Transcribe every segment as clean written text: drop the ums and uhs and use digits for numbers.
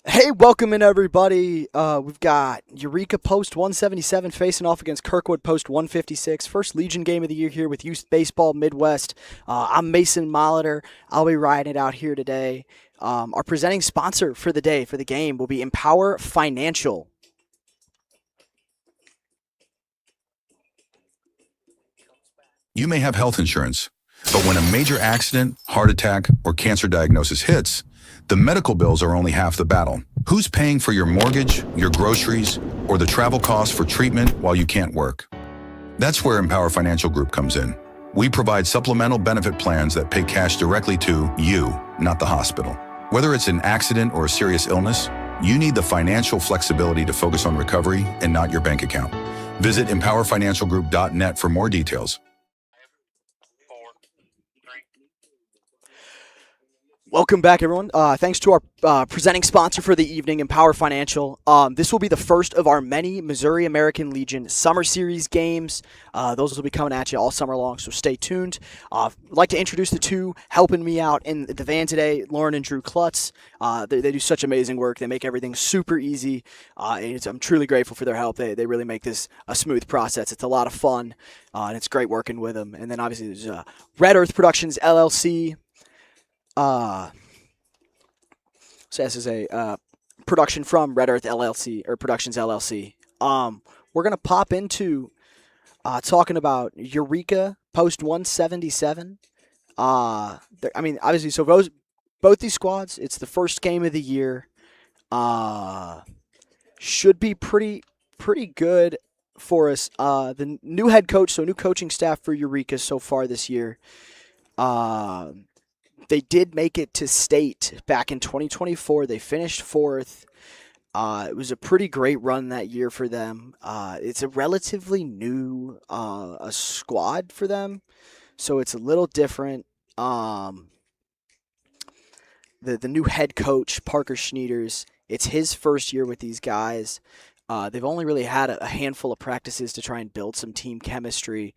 Hey, welcome in everybody. We've got Eureka Post 177 facing off against Kirkwood Post 156. First Legion game of the year here with Youth Baseball Midwest. I'm Mason Molitor. I'll be riding it out here today. Our presenting sponsor for the day, for the game, will be Empower Financial. You may have health insurance, but when a major accident, heart attack, or cancer diagnosis hits, the medical bills are only half the battle. Who's paying for your mortgage, your groceries, or the travel costs for treatment while you can't work? That's where Empower Financial Group comes in. We provide supplemental benefit plans that pay cash directly to you, not the hospital. Whether it's an accident or a serious illness, you need the financial flexibility to focus on recovery and not your bank account. Visit empowerfinancialgroup.net for more details. Welcome back, everyone. Thanks to our presenting sponsor for the evening, Empower Financial. This will be the first of our many Missouri American Legion Summer Series games. Those will be coming at you all summer long, so stay tuned. I'd like to introduce the two helping me out in the van today, Lauren and Drew Klutz. They do such amazing work. They make everything super easy. I'm truly grateful for their help. They really make this a smooth process. It's a lot of fun, and it's great working with them. And then obviously there's Red Earth Productions, LLC. So this is a production from Red Earth LLC or Productions LLC. We're gonna pop into talking about Eureka Post 177. Obviously, so both these squads. It's the first game of the year. Should be pretty good for us. The new head coach, so new coaching staff for Eureka so far this year. They did make it to state back in 2024. They finished fourth. It was a pretty great run that year for them. It's a relatively new a squad for them, so it's a little different. The new head coach, Parker Schneiders, it's his first year with these guys. They've only really had a handful of practices to try and build some team chemistry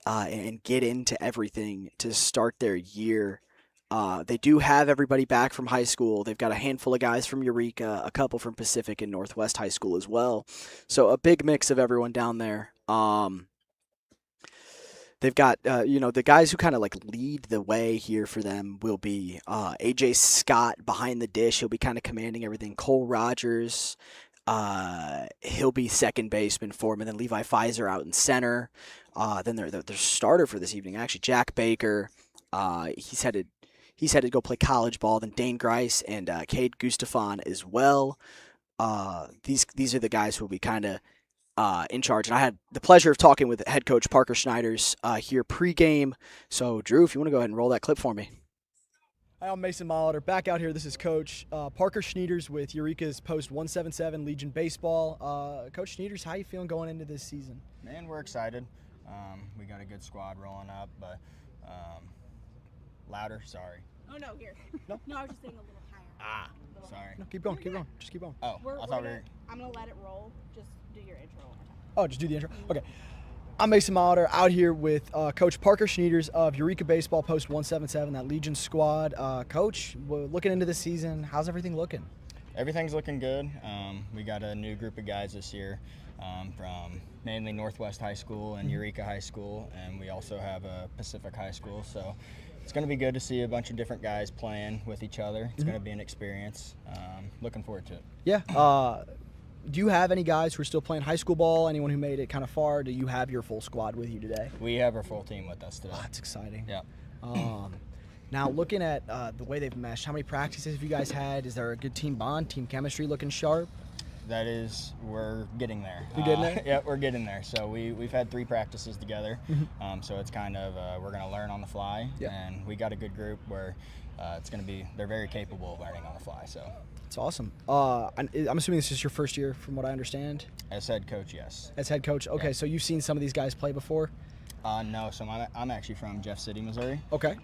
and get into everything to start their year. They do have everybody back from high school. They've got a handful of guys from Eureka, a couple from Pacific and Northwest High School as well. So a big mix of everyone down there. They've got, the guys who kind of like lead the way here for them will be AJ Scott behind the dish. He'll be kind of commanding everything. Cole Rogers, he'll be second baseman for him. And then Levi Pfizer out in center. Then their starter for this evening, actually, Jack Baker. He's headed to go play college ball. Then Dane Grice and Cade Gustafon as well. These are the guys who will be kind of in charge. And I had the pleasure of talking with head coach Parker Schneiders here pregame. So, Drew, if you want to go ahead and roll that clip for me. Hi, I'm Mason Molitor. Back out here, this is Coach Parker Schneiders with Eureka's Post 177 Legion Baseball. Coach Schneiders, how you feeling going into this season? Man, we're excited. We got a good squad rolling up, but louder, sorry. Oh, no, here. No? No, I was just saying a little higher. Sorry. No, keep going. Just keep going. Oh, I thought we were... I'm going to let it roll. Just do your intro one more time. Oh, just do the intro? Okay. I'm Mason Molitor out here with Coach Parker Schneiders of Eureka Baseball Post 177, that Legion squad. Coach, we're looking into this season, how's everything looking? Everything's looking good. We got a new group of guys this year from mainly Northwest High School and Eureka High School, and we also have a Pacific High School, so it's going to be good to see a bunch of different guys playing with each other. It's going to be an experience. Looking forward to it. Yeah. Do you have any guys who are still playing high school ball? Anyone who made it kind of far? Do you have your full squad with you today? We have our full team with us today. Oh, that's exciting. Yeah. Now, looking at the way they've meshed, how many practices have you guys had? Is there a good team bond, team chemistry looking sharp? We're getting there. You're getting there? Yeah, we're getting there. So we've had 3 practices together. So it's kind of, we're going to learn on the fly. Yep. And we got a good group where they're very capable of learning on the fly. So it's awesome. I'm assuming this is your first year from what I understand? as head coach, yes. As head coach? Okay, Yeah. so you've seen some of these guys play before? No, so I'm actually from Jeff City, Missouri. Okay.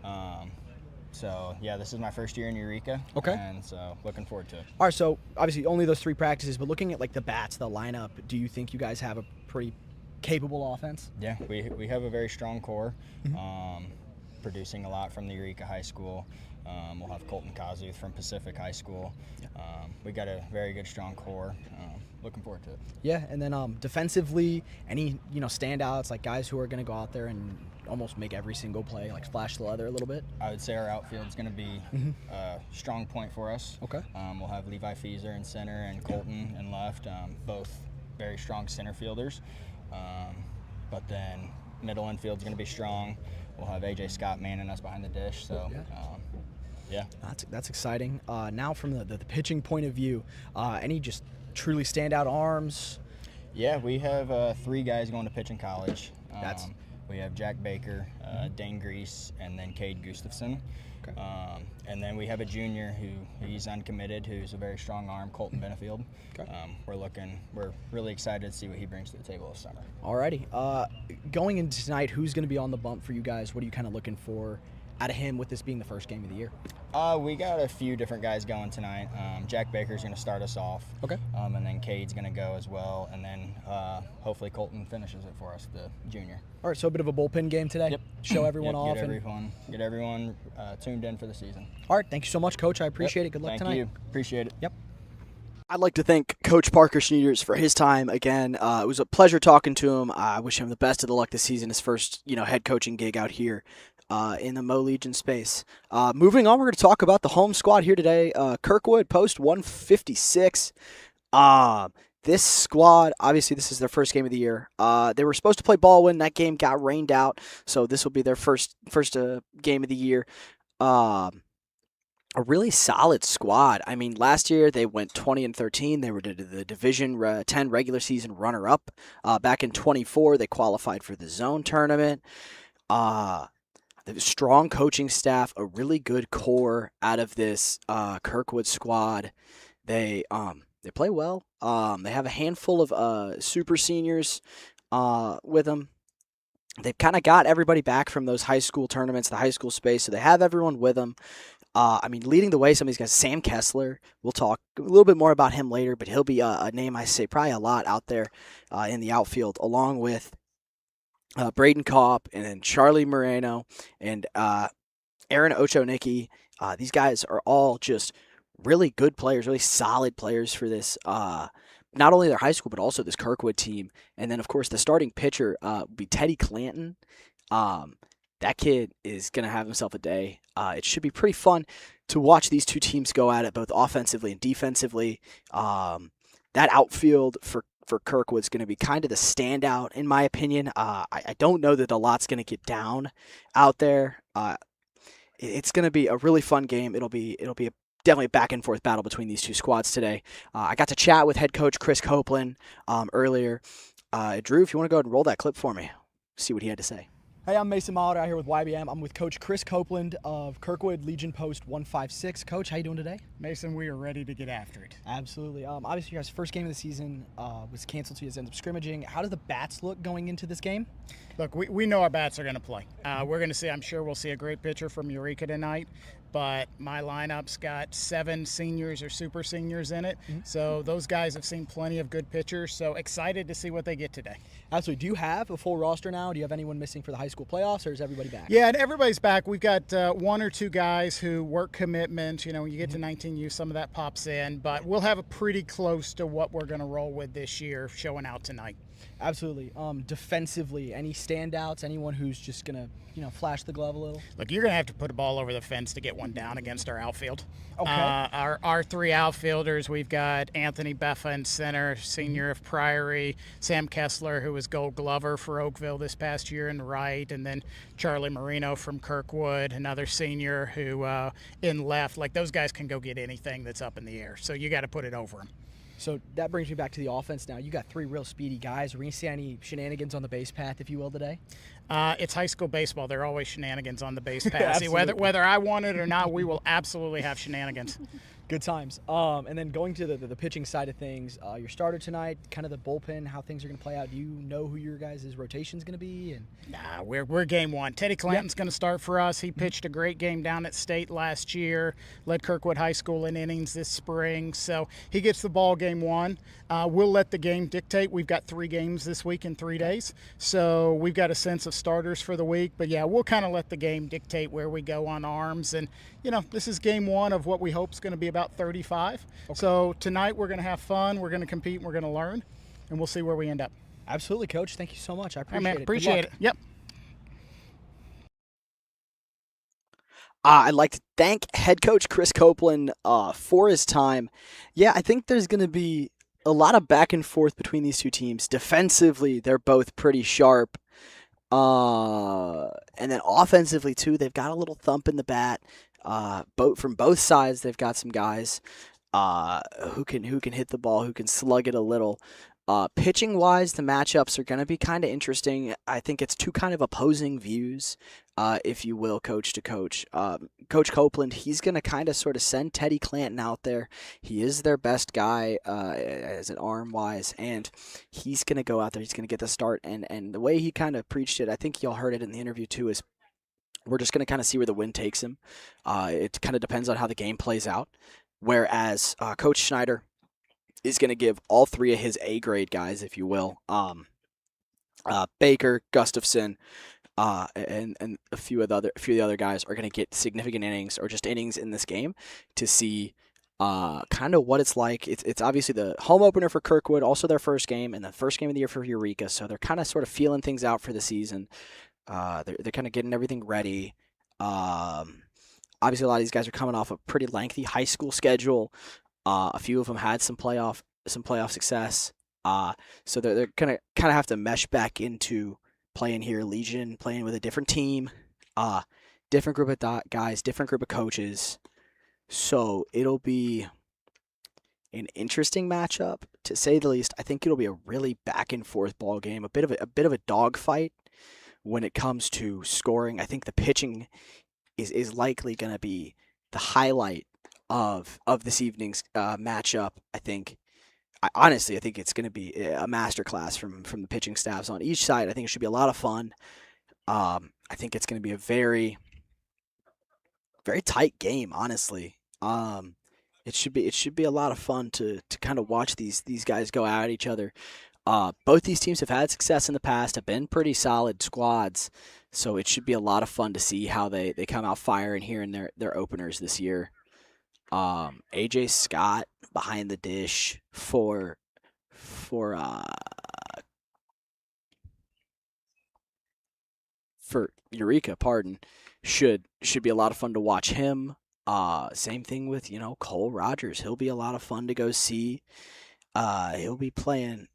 So, yeah, this is my first year in Eureka. Okay. And so looking forward to it. All right, so obviously only those 3 practices, but looking at like the bats, the lineup, do you think you guys have a pretty capable offense? Yeah, we have a very strong core. producing a lot from the Eureka High School. We'll have Colton Kazuth from Pacific High School. We got a very good, strong core. Looking forward to it. Yeah, and then defensively, any standouts, like guys who are going to go out there and almost make every single play, like splash the leather a little bit? I would say our outfield is going to be a strong point for us. Okay. We'll have Levi Feeser in center and Colton in left, both very strong center fielders. But then middle infield is going to be strong. We'll have A.J. Scott manning us behind the dish. So, yeah. That's exciting. Now from the pitching point of view, any just truly standout arms? Yeah, we have 3 guys going to pitch in college. That's We have Jack Baker, Dane Grease, and then Cade Gustafson. Okay. And then we have a junior he's uncommitted, who's a very strong arm, Colton Benefield. Okay. We're really excited to see what he brings to the table this summer. Alrighty. Going into tonight, who's going to be on the bump for you guys? What are you kind of looking for out of him with this being the first game of the year? We got a few different guys going tonight. Jack Baker's going to start us off. Okay. And then Cade's going to go as well. And then hopefully Colton finishes it for us, the junior. All right, so a bit of a bullpen game today. Yep. Show everyone Yep, off. Get everyone tuned in for the season. All right, thank you so much, Coach. I appreciate it. Good luck tonight. Thank you. Appreciate it. Yep. I'd like to thank Coach Parker Schneiders for his time again. It was a pleasure talking to him. I wish him the best of the luck this season, his first head coaching gig out here in the Mo Legion space. Moving on, we're going to talk about the home squad here today. Kirkwood Post 156. This squad, obviously, this is their first game of the year. They were supposed to play Baldwin. That game got rained out, so this will be their first game of the year. A really solid squad. I mean, last year they went 20-13. They were the Division 10 regular season runner-up. Back in 24, they qualified for the zone tournament. The strong coaching staff, a really good core out of this Kirkwood squad. They play well. They have a handful of super seniors with them. They've kind of got everybody back from those high school tournaments, the high school space, so they have everyone with them. Leading the way, some of these guys, Sam Kessler, we'll talk a little bit more about him later, but he'll be a name I say probably a lot out there in the outfield, along with Braden Kopp and then Charlie Moreno and Aaron Ochonicki. These guys are all just really good players, really solid players for this, not only their high school, but also this Kirkwood team. And then, of course, the starting pitcher would be Teddy Clanton. That kid is going to have himself a day. It should be pretty fun to watch these two teams go at it, both offensively and defensively. That outfield for Kirkwood's going to be kind of the standout, in my opinion. I don't know that a lot's going to get down out there. It's going to be a really fun game. It'll be definitely a back and forth battle between these two squads today. I got to chat with head coach Chris Copeland earlier. Drew, if you want to go ahead and roll that clip for me, see what he had to say. Hey, I'm Mason Molitor out here with Y.B.M. I'm with Coach Chris Copeland of Kirkwood Legion Post 156. Coach, how you doing today? Mason, we are ready to get after it. Absolutely. Obviously, you guys' first game of the season was canceled to you guys end up scrimmaging. How do the bats look going into this game? Look, we know our bats are going to play. We're going to see, I'm sure we'll see a great pitcher from Eureka tonight, but my lineup's got 7 seniors or super seniors in it. Mm-hmm. So those guys have seen plenty of good pitchers, so excited to see what they get today. Absolutely. Do you have a full roster now? Do you have anyone missing for the high school playoffs, or is everybody back? Yeah, and everybody's back. We've got 1 or 2 guys who work commitment. You know, when you get to 19U, some of that pops in, but we'll have a pretty close to what we're going to roll with this year showing out tonight. Absolutely. Defensively, any standouts? Anyone who's just going to, flash the glove a little? Look, you're going to have to put a ball over the fence to get one down against our outfield. Okay. Our 3 outfielders, we've got Anthony Beffa in center, senior of Priory, Sam Kessler, who was Gold Glover for Oakville this past year in right, and then Charlie Moreno from Kirkwood, another senior who in left. Like, those guys can go get anything that's up in the air, so you got to put it over them. So that brings me back to the offense now. You got 3 real speedy guys. Are we going to see any shenanigans on the base path, if you will, today? It's high school baseball. There are always shenanigans on the base path. See, whether I want it or not, we will absolutely have shenanigans. Good times. And then going to the pitching side of things, your starter tonight, kind of the bullpen, how things are going to play out. Do you know who your guys' rotation is going to be? And Nah, we're game one. Teddy Clanton's going to start for us. He pitched a great game down at State last year, led Kirkwood High School in innings this spring, so he gets the ball game one. We'll let the game dictate. We've got 3 games this week in 3 days, so we've got a sense of starters for the week. But yeah, we'll kind of let the game dictate where we go on arms. And this is game one of what we hope is going to be about 35. Okay. So tonight we're going to have fun. We're going to compete. And we're going to learn, and we'll see where we end up. Absolutely, Coach. Thank you so much. I Hey, appreciate man, it. appreciate it. Yep. I'd like to thank head coach Chris Copeland for his time. Yeah, I think there's going to be a lot of back and forth between these two teams. Defensively, they're both pretty sharp. And then offensively, too, they've got a little thump in the bat. From both sides, they've got some guys who can hit the ball, who can slug it a little. Pitching wise, the matchups are going to be kind of interesting. I think it's two kind of opposing views, if you will, coach to coach. Coach Copeland, he's going to kind of sort of send Teddy Clanton out there. He is their best guy as an arm wise, and he's going to go out there. He's going to get the start. And the way he kind of preached it, I think y'all heard it in the interview too, is we're just going to kind of see where the wind takes him. It kind of depends on how the game plays out. Whereas Coach Schneider is going to give all 3 of his A-grade guys, if you will, Baker, Gustafson, and a few of the other guys are going to get significant innings or just innings in this game to see kind of what it's like. It's obviously the home opener for Kirkwood, also their first game, and the first game of the year for Eureka. So they're kind of sort of feeling things out for the season. They're kind of getting everything ready. Obviously, a lot of these guys are coming off a pretty lengthy high school schedule. A few of them had some playoff success. So they're gonna kind of have to mesh back into playing here, Legion, playing with a different team, different group of guys, different group of coaches. So it'll be an interesting matchup, to say the least. I think it'll be a really back and forth ball game, a bit of a dogfight when it comes to scoring. I think the pitching is likely going to be the highlight of this evening's matchup. I think it's going to be a masterclass from the pitching staffs on each side. I think it should be a lot of fun. I think it's going to be a very, very tight game, honestly. It should be a lot of fun to kind of watch these guys go at each other. Both these teams have had success in the past, have been pretty solid squads, so it should be a lot of fun to see how they come out firing here in their openers this year. AJ Scott behind the dish for Eureka, should be a lot of fun to watch him. Same thing with Cole Rogers. He'll be a lot of fun to go see. He'll be playing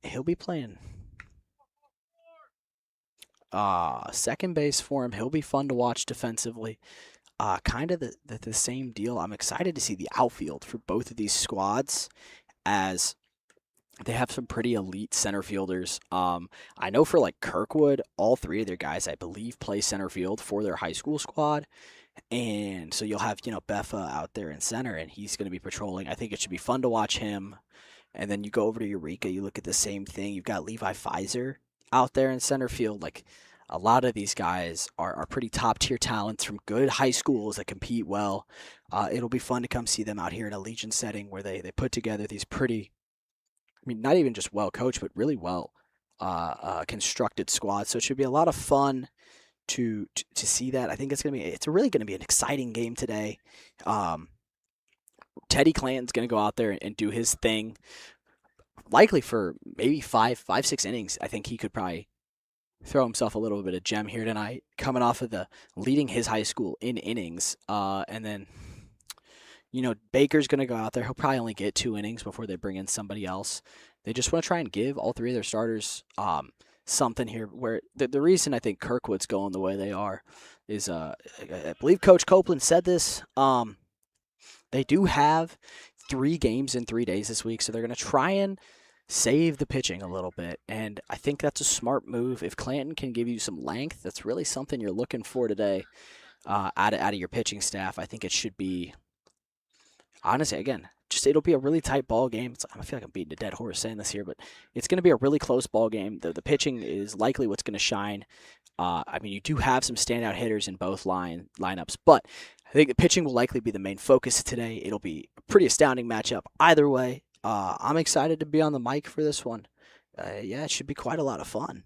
second base for him. He'll be fun to watch defensively. Kind of the same deal. I'm excited to see the outfield for both of these squads, as they have some pretty elite center fielders. I know for like Kirkwood, all 3 of their guys, I believe, play center field for their high school squad. And so you'll have, Beffa out there in center, and he's going to be patrolling. I think it should be fun to watch him. And then you go over to Eureka, you look at the same thing. You've got Levi Pfizer out there in center field. Like, a lot of these guys are pretty top-tier talents from good high schools that compete well. It'll be fun to come see them out here in a Legion setting where they put together these pretty, not even just well-coached, but really well constructed squads. So it should be a lot of fun to see that. I think it's really going to be an exciting game today. Teddy Clanton's going to go out there and do his thing, likely for maybe 5-6 innings. I think he could probably throw himself a little bit of gem here tonight, coming off of the leading his high school in innings. And then, Baker's going to go out there. He'll probably only get 2 innings before they bring in somebody else. They just want to try and give all 3 of their starters something here, where the reason I think Kirkwood's going the way they are is I believe Coach Copeland said this. They do have 3 games in 3 days this week, so they're going to try and save the pitching a little bit, and I think that's a smart move. If Clanton can give you some length, that's really something you're looking for today out of your pitching staff. I think it should be Honestly, again, just it'll be a really tight ball game. I feel like I'm beating a dead horse saying this here, but it's going to be a really close ball game. The pitching is likely what's going to shine. I mean, you do have some standout hitters in both lineups, but I think the pitching will likely be the main focus today. It'll be a pretty astounding matchup either way. I'm excited to be on the mic for this one. Yeah, it should be quite a lot of fun.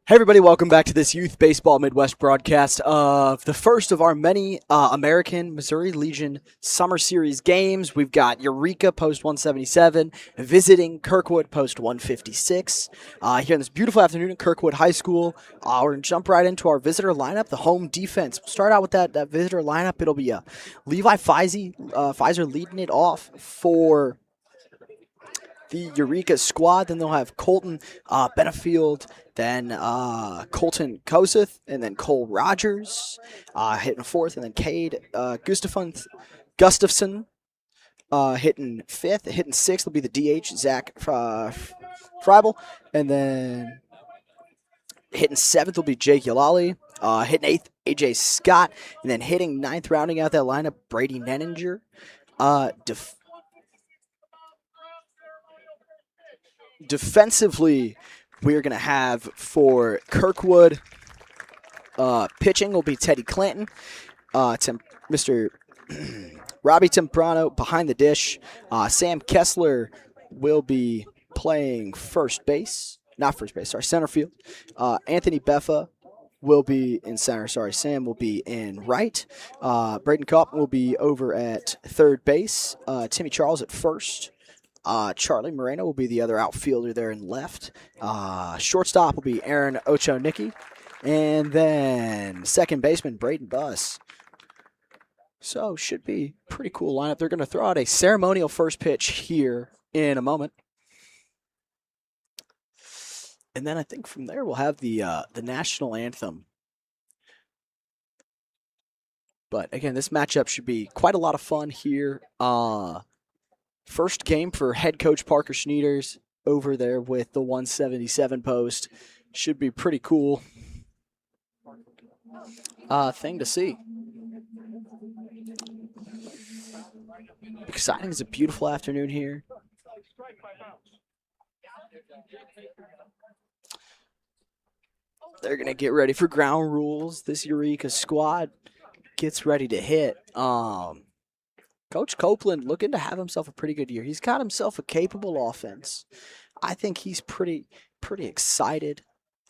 Hey everybody, welcome back to this Youth Baseball Midwest broadcast of the first of our many American Missouri Legion Summer Series games. We've got Eureka Post 177 visiting Kirkwood Post 156 here on this beautiful afternoon at Kirkwood High School. We're going to jump right into our visitor lineup, the home defense. We'll start out with that visitor lineup. It'll be Levi Pfizer leading it off for the Eureka squad. Then they'll have Colton Benefield, then Colton Koseth, and then Cole Rogers hitting fourth, and then Cade Gustafson hitting fifth. Hitting sixth will be the DH, Zach Freibel, and then hitting seventh will be Jake Yalali. Hitting eighth, AJ Scott, and then hitting ninth, rounding out that lineup, Brady Nenninger. Defensively, we're going to have for Kirkwood, pitching will be Teddy Clanton, Mr. Robbie Temprano behind the dish. Sam Kessler will be playing center field. Anthony Beffa will be in center. Sam will be in right. Braden Kopp will be over at third base. Timmy Charles at first. Charlie Moreno will be the other outfielder there in left. Shortstop will be Aaron Ochonicki. And then second baseman, Braden Buss. So should be pretty cool lineup. They're going to throw out a ceremonial first pitch here in a moment. And then I think from there we'll have the national anthem. But again, this matchup should be quite a lot of fun here. First game for head coach Parker Schneiders over there with the 177 post. Should be pretty cool. thing to see. Exciting. It's a beautiful afternoon here. They're gonna get ready for ground rules. This Eureka squad gets ready to hit. Coach Copeland looking to have himself a pretty good year. He's got himself a capable offense. I think he's pretty excited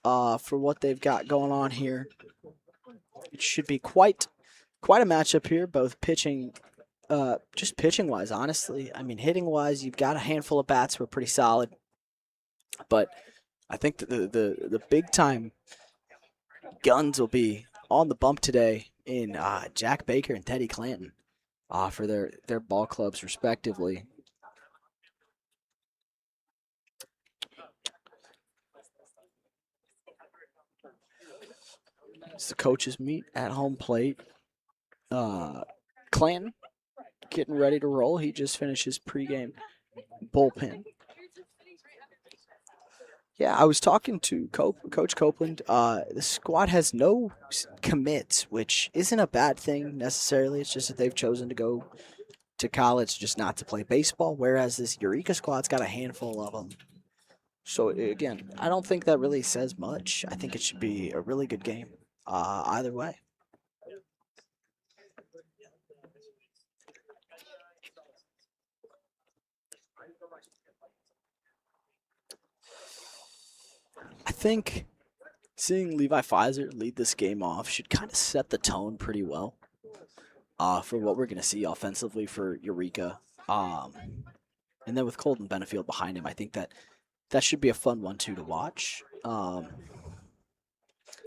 for what they've got going on here. It should be quite a matchup here, both pitching, just pitching wise. Honestly, I mean hitting wise, you've got a handful of bats who are pretty solid, but I think the big time guns will be on the bump today in Jack Baker and Teddy Clanton for their ball clubs respectively. As the coaches meet at home plate, Clanton getting ready to roll. He just finished his pregame bullpen. Yeah, I was talking to Coach Copeland. The squad has no commits, which isn't a bad thing necessarily. It's just that they've chosen to go to college just not to play baseball, whereas this Eureka squad's got a handful of them. So, again, I don't think that really says much. I think it should be a really good game either way. I think seeing Levi Pfizer lead this game off should kind of set the tone pretty well for what we're going to see offensively for Eureka. And then with Colton Benefield behind him, I think that should be a fun one, too, to watch.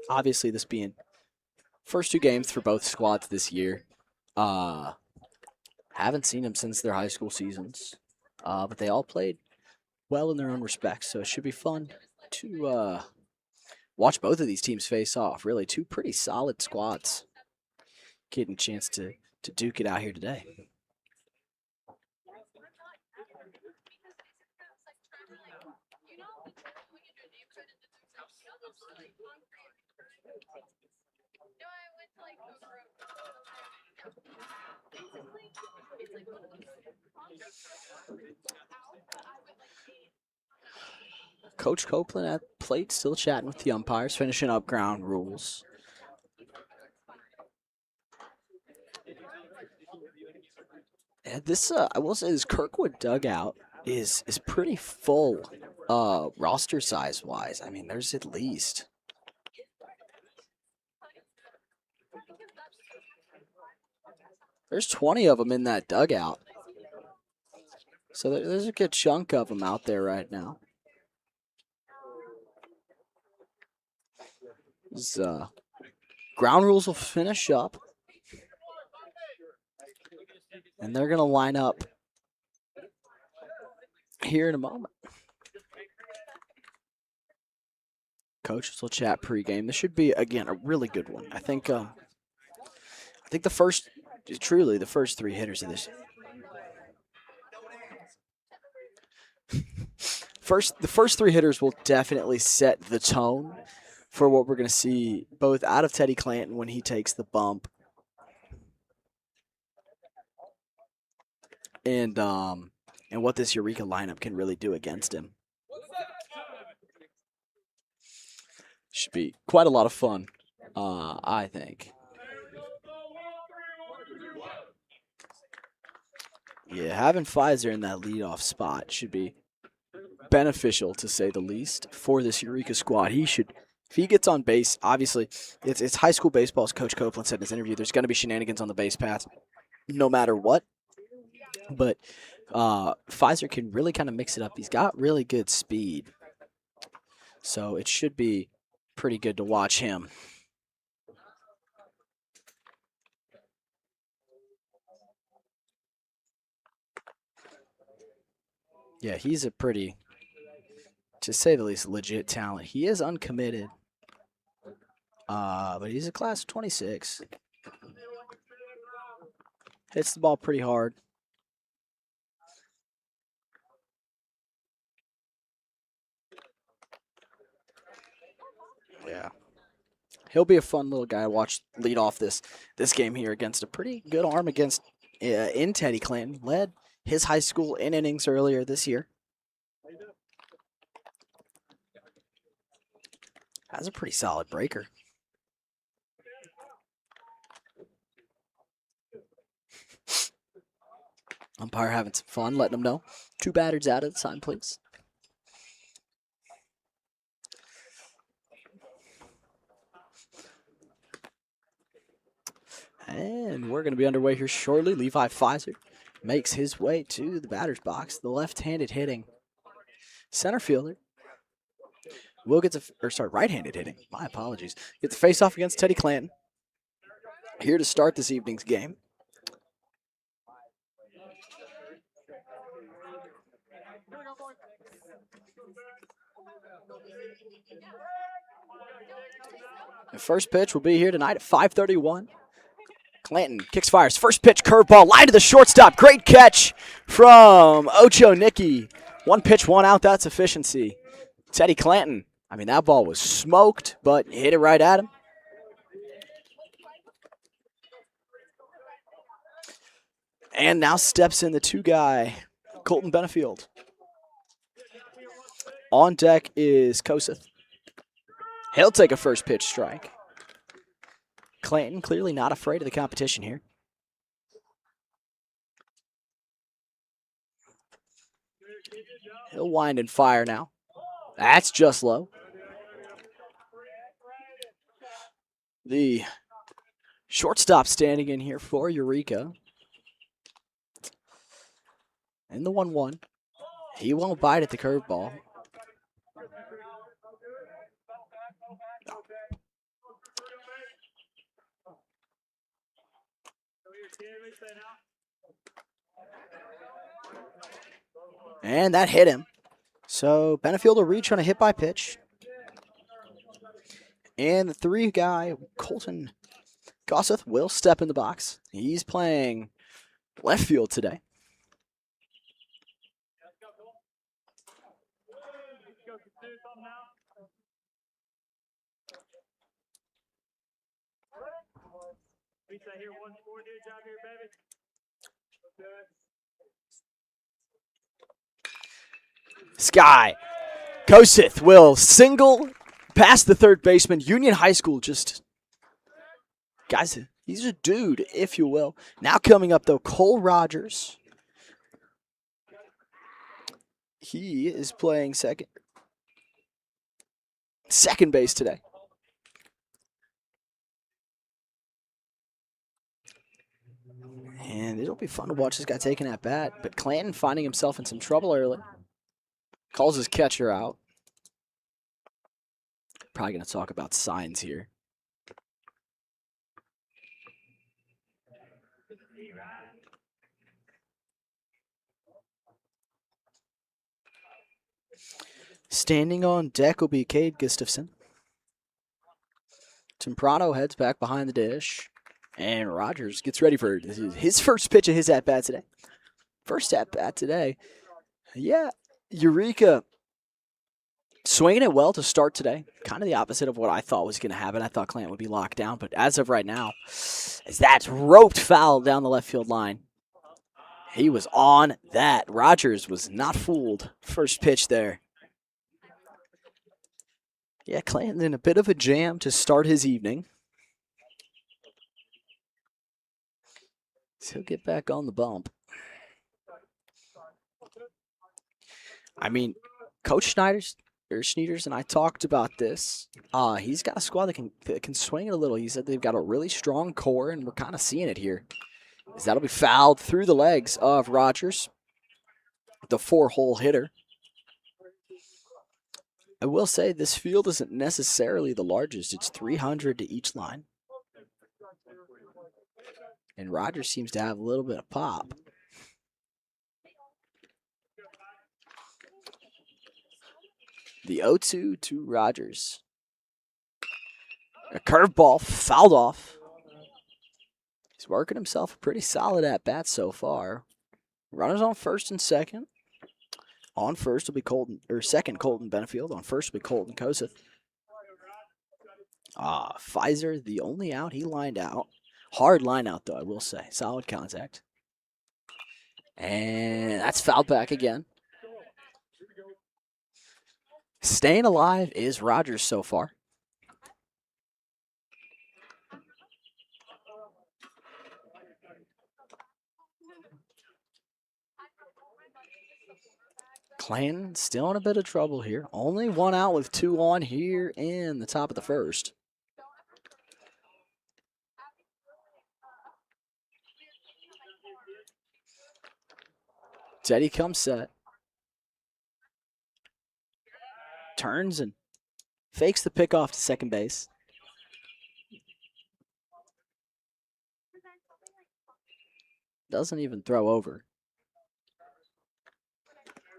Obviously, this being first two games for both squads this year. Haven't seen them since their high school seasons, but they all played well in their own respects, so it should be fun to watch both of these teams face off. Really, two pretty solid squads getting a chance to duke it out here today. Coach Copeland at plate, still chatting with the umpires, finishing up ground rules. And this, I will say, this Kirkwood dugout is pretty full, roster size wise. I mean, there's at least there's 20 of them in that dugout. So there's a good chunk of them out there right now. This, ground rules will finish up. And they're going to line up here in a moment. Coaches will chat pregame. This should be, again, a really good one. I think the first three hitters of this. The first three hitters will definitely set the tone for what we're going to see both out of Teddy Clanton when he takes the bump and what this Eureka lineup can really do against him. Should be quite a lot of fun, I think. Yeah, having Pfizer in that leadoff spot should be beneficial, to say the least, for this Eureka squad. If he gets on base, obviously, it's high school baseball, as Coach Copeland said in his interview. There's going to be shenanigans on the base paths no matter what. But Pfizer can really kind of mix it up. He's got really good speed. So it should be pretty good to watch him. Yeah, he's a pretty, to say the least, legit talent. He is uncommitted, but he's a class of 26. Hits the ball pretty hard. Yeah. He'll be a fun little guy to watch lead off this game here against a pretty good arm against in Teddy Clanton. Led his high school in innings earlier this year. Has a pretty solid breaker. Umpire having some fun, letting them know. 2 batters out at the time, please. And we're going to be underway here shortly. Levi Pfizer makes his way to the batter's box. The left-handed hitting center fielder will get to, right-handed hitting. My apologies. Get the face-off against Teddy Clanton. Here to start this evening's game. The first pitch will be here tonight at 5:31. Clanton kicks, fires. First pitch, curveball, line to the shortstop. Great catch from Ocho Nicky. 1 pitch, 1 out. That's efficiency. Teddy Clanton. I mean, that ball was smoked, but hit it right at him. And now steps in the 2-guy, Colton Benefield. On deck is Koseth. He'll take a first pitch strike. Clanton clearly not afraid of the competition here. He'll wind and fire now. That's just low. The shortstop standing in here for Eureka. And the 1-1. He won't bite at the curveball. And that hit him. So Benefield will reach on a hit by pitch. And the 3-guy, Colton Gosseth, will step in the box. He's playing left field today. Sky. Koseth will single past the third baseman. Union High School just... Guys, he's a dude, if you will. Now coming up, though, Cole Rogers. He is playing second base today. And it'll be fun to watch this guy taking at bat. But Clanton finding himself in some trouble early. Calls his catcher out. Probably going to talk about signs here. Standing on deck will be Cade Gustafson. Temprano heads back behind the dish. And Rogers gets ready for his first pitch of his at-bat today. First at-bat today. Yeah, Eureka swinging it well to start today. Kind of the opposite of what I thought was going to happen. I thought Clanton would be locked down. But as of right now, as that's roped foul down the left field line. He was on that. Rogers was not fooled. First pitch there. Yeah, Clanton in a bit of a jam to start his evening. So he'll get back on the bump. I mean, Coach Schneiders and I talked about this. He's got a squad that can swing it a little. He said they've got a really strong core, and we're kind of seeing it here. As that'll be fouled through the legs of Rogers, the 4-hole hitter. I will say this field isn't necessarily the largest. It's 300 to each line. And Rogers seems to have a little bit of pop. The 0-2 to Rogers. A curveball fouled off. He's working himself a pretty solid at-bat so far. Runners on first and second. On first will be Colton, or second Colton Benefield. On first will be Colton Koseth. Pfizer, the only out, he lined out. Hard line out, though, I will say. Solid contact. And that's fouled back again. Staying alive is Rogers so far. Clanton still in a bit of trouble here. Only one out with 2 on here in the top of the first. Teddy comes set. Turns and fakes the pick off to second base. Doesn't even throw over.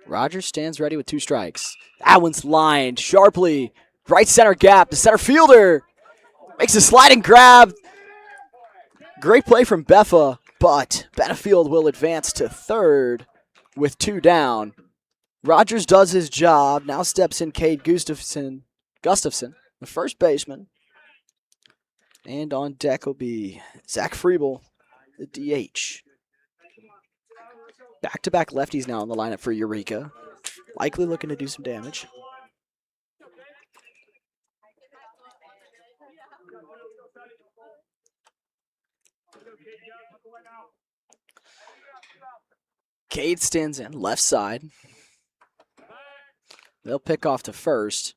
Rogers stands ready with 2 strikes. That one's lined sharply. Right center gap. The center fielder makes a sliding grab. Great play from Beffa, but Benefield will advance to third with 2 down. Rogers does his job. Now steps in Cade Gustafson, the first baseman. And on deck will be Zach Friebel, the DH. Back-to-back lefties now in the lineup for Eureka. Likely looking to do some damage. Cade stands in, left side. They'll pick off to first.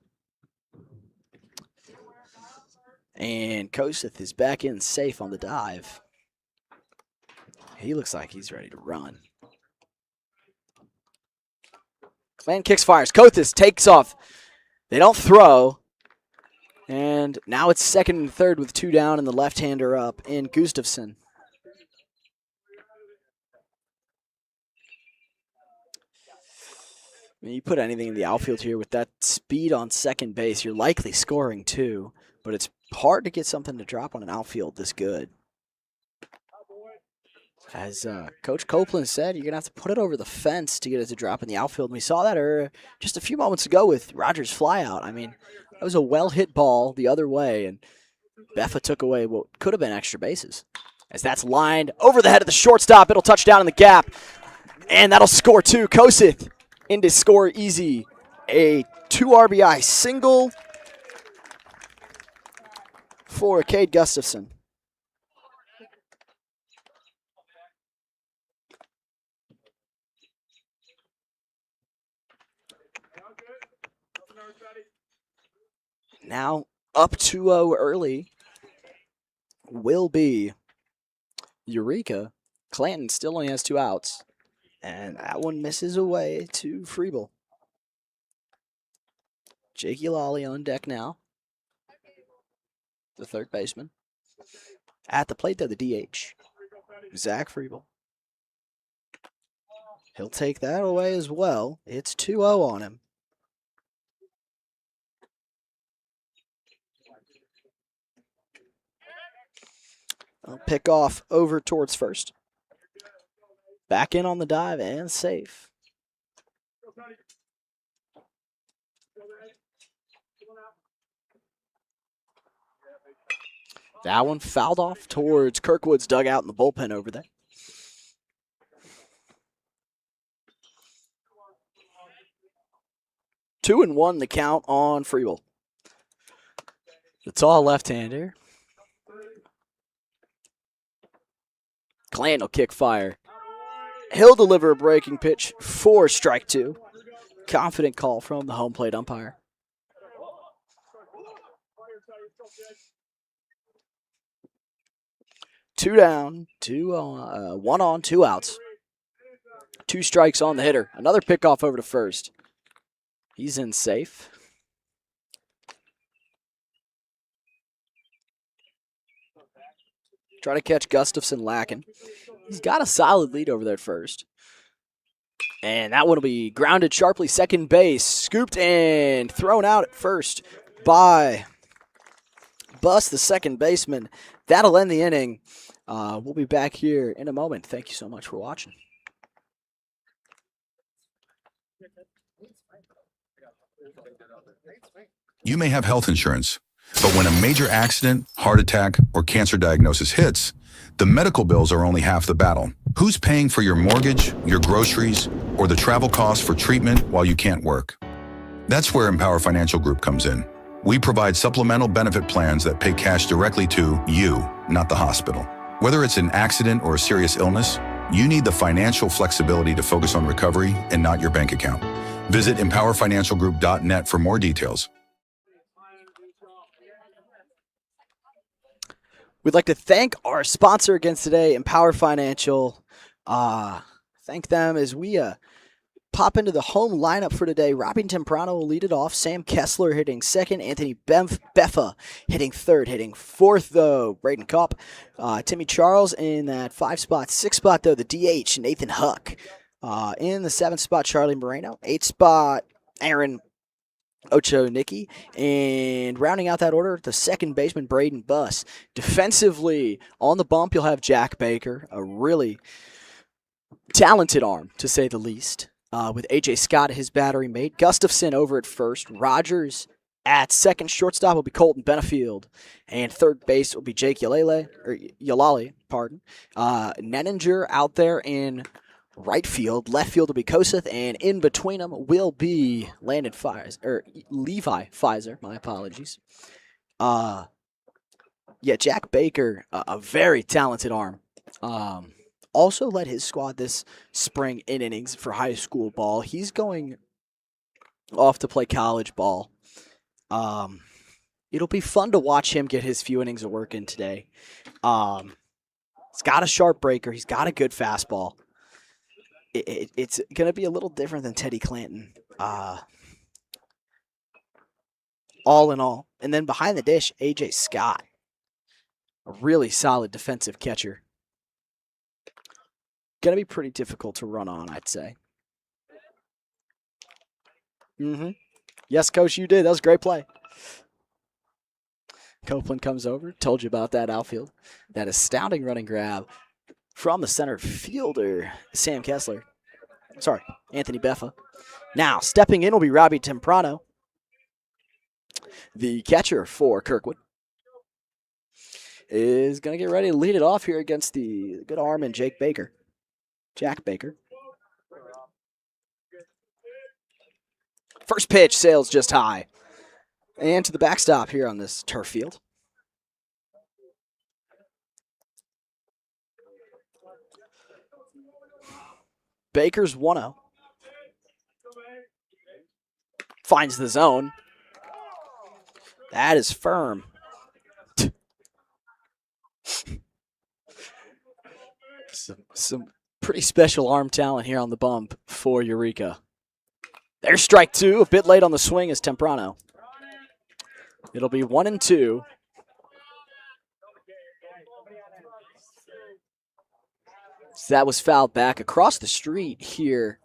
And Koseth is back in safe on the dive. He looks like he's ready to run. Clan kicks, fires. Kothis takes off. They don't throw. And now it's second and third with 2 down and the left-hander up in Gustafson. I mean, you put anything in the outfield here with that speed on second base, you're likely scoring too, but it's hard to get something to drop on an outfield this good. As Coach Copeland said, you're going to have to put it over the fence to get it to drop in the outfield. And we saw that just a few moments ago with Rogers' flyout. I mean, that was a well-hit ball the other way, and Beffa took away what could have been extra bases. As that's lined over the head of the shortstop, it'll touch down in the gap, and that'll score 2. Koseth in to score easy. A 2 RBI single for Cade Gustafson. Now up 2-0 early will be Eureka. Clanton still only has 2 outs. And that one misses away to Friebel. Jakey Lawley on deck now. The third baseman. At the plate, though, the DH. Zach Friebel. He'll take that away as well. It's 2-0 on him. I'll pick off over towards first. Back in on the dive and safe. That one fouled off towards Kirkwood's dugout in the bullpen over there. Two and one the count on Friebel. The tall left-hander. Clanton will kick fire. He'll deliver a breaking pitch for strike 2. Confident call from the home plate umpire. Two down, 1 on, 2 outs. 2 strikes on the hitter. Another pickoff over to first. He's in safe. Try to catch Gustafson lacking. He's got a solid lead over there at first. And that one will be grounded sharply second base. Scooped and thrown out at first by Bus, the second baseman. That'll end the inning. We'll be back here in a moment. Thank you so much for watching. You may have health insurance, but when a major accident, heart attack, or cancer diagnosis hits, the medical bills are only half the battle. Who's paying for your mortgage, your groceries, or the travel costs for treatment while you can't work? That's where Empower Financial Group comes in. We provide supplemental benefit plans that pay cash directly to you, not the hospital. Whether it's an accident or a serious illness, you need the financial flexibility to focus on recovery and not your bank account. Visit empowerfinancialgroup.net for more details. We'd like to thank our sponsor against today, Empower Financial. Thank them as we pop into the home lineup for today. Robin Temprano will lead it off. Sam Kessler hitting second. Anthony Beffa hitting third. Hitting fourth, though, Braden Kopp. Timmy Charles in that 5 spot. 6 spot, though, the DH, Nathan Huck. In the 7th spot, Charlie Moreno. 8th spot, Aaron Ochonicki. And rounding out that order, the second baseman, Braden Buss. Defensively, on the bump, you'll have Jack Baker, a really talented arm, to say the least. With A.J. Scott, his battery mate. Gustafson over at first. Rogers at second. Shortstop will be Colton Benefield. And third base will be Jake Yalali. Nenninger out there in right field. Left field will be Koseth. And in between them will be Levi Pfizer. My apologies. Jack Baker, a very talented arm. Also led his squad this spring in innings for high school ball. He's going off to play college ball. It'll be fun to watch him get his few innings of work in today. He's got a sharp breaker. He's got a good fastball. It's going to be a little different than Teddy Clanton. All in all. And then behind the dish, A.J. Scott. A really solid defensive catcher. Going to be pretty difficult to run on, I'd say. Yes, Coach, you did. That was a great play. Copeland comes over. Told you about that outfield. That astounding running grab from the center fielder, Sam Kessler. Sorry, Anthony Beffa. Now, stepping in will be Robbie Temprano, the catcher for Kirkwood. Is going to get ready to lead it off here against the good arm and Jack Baker. First pitch sails just high. And to the backstop here on this turf field. Baker's 1-0. Finds the zone. That is firm. Some pretty special arm talent here on the bump for Eureka. There's strike 2. A bit late on the swing is Temprano. It'll be 1-2. So that was fouled back across the street here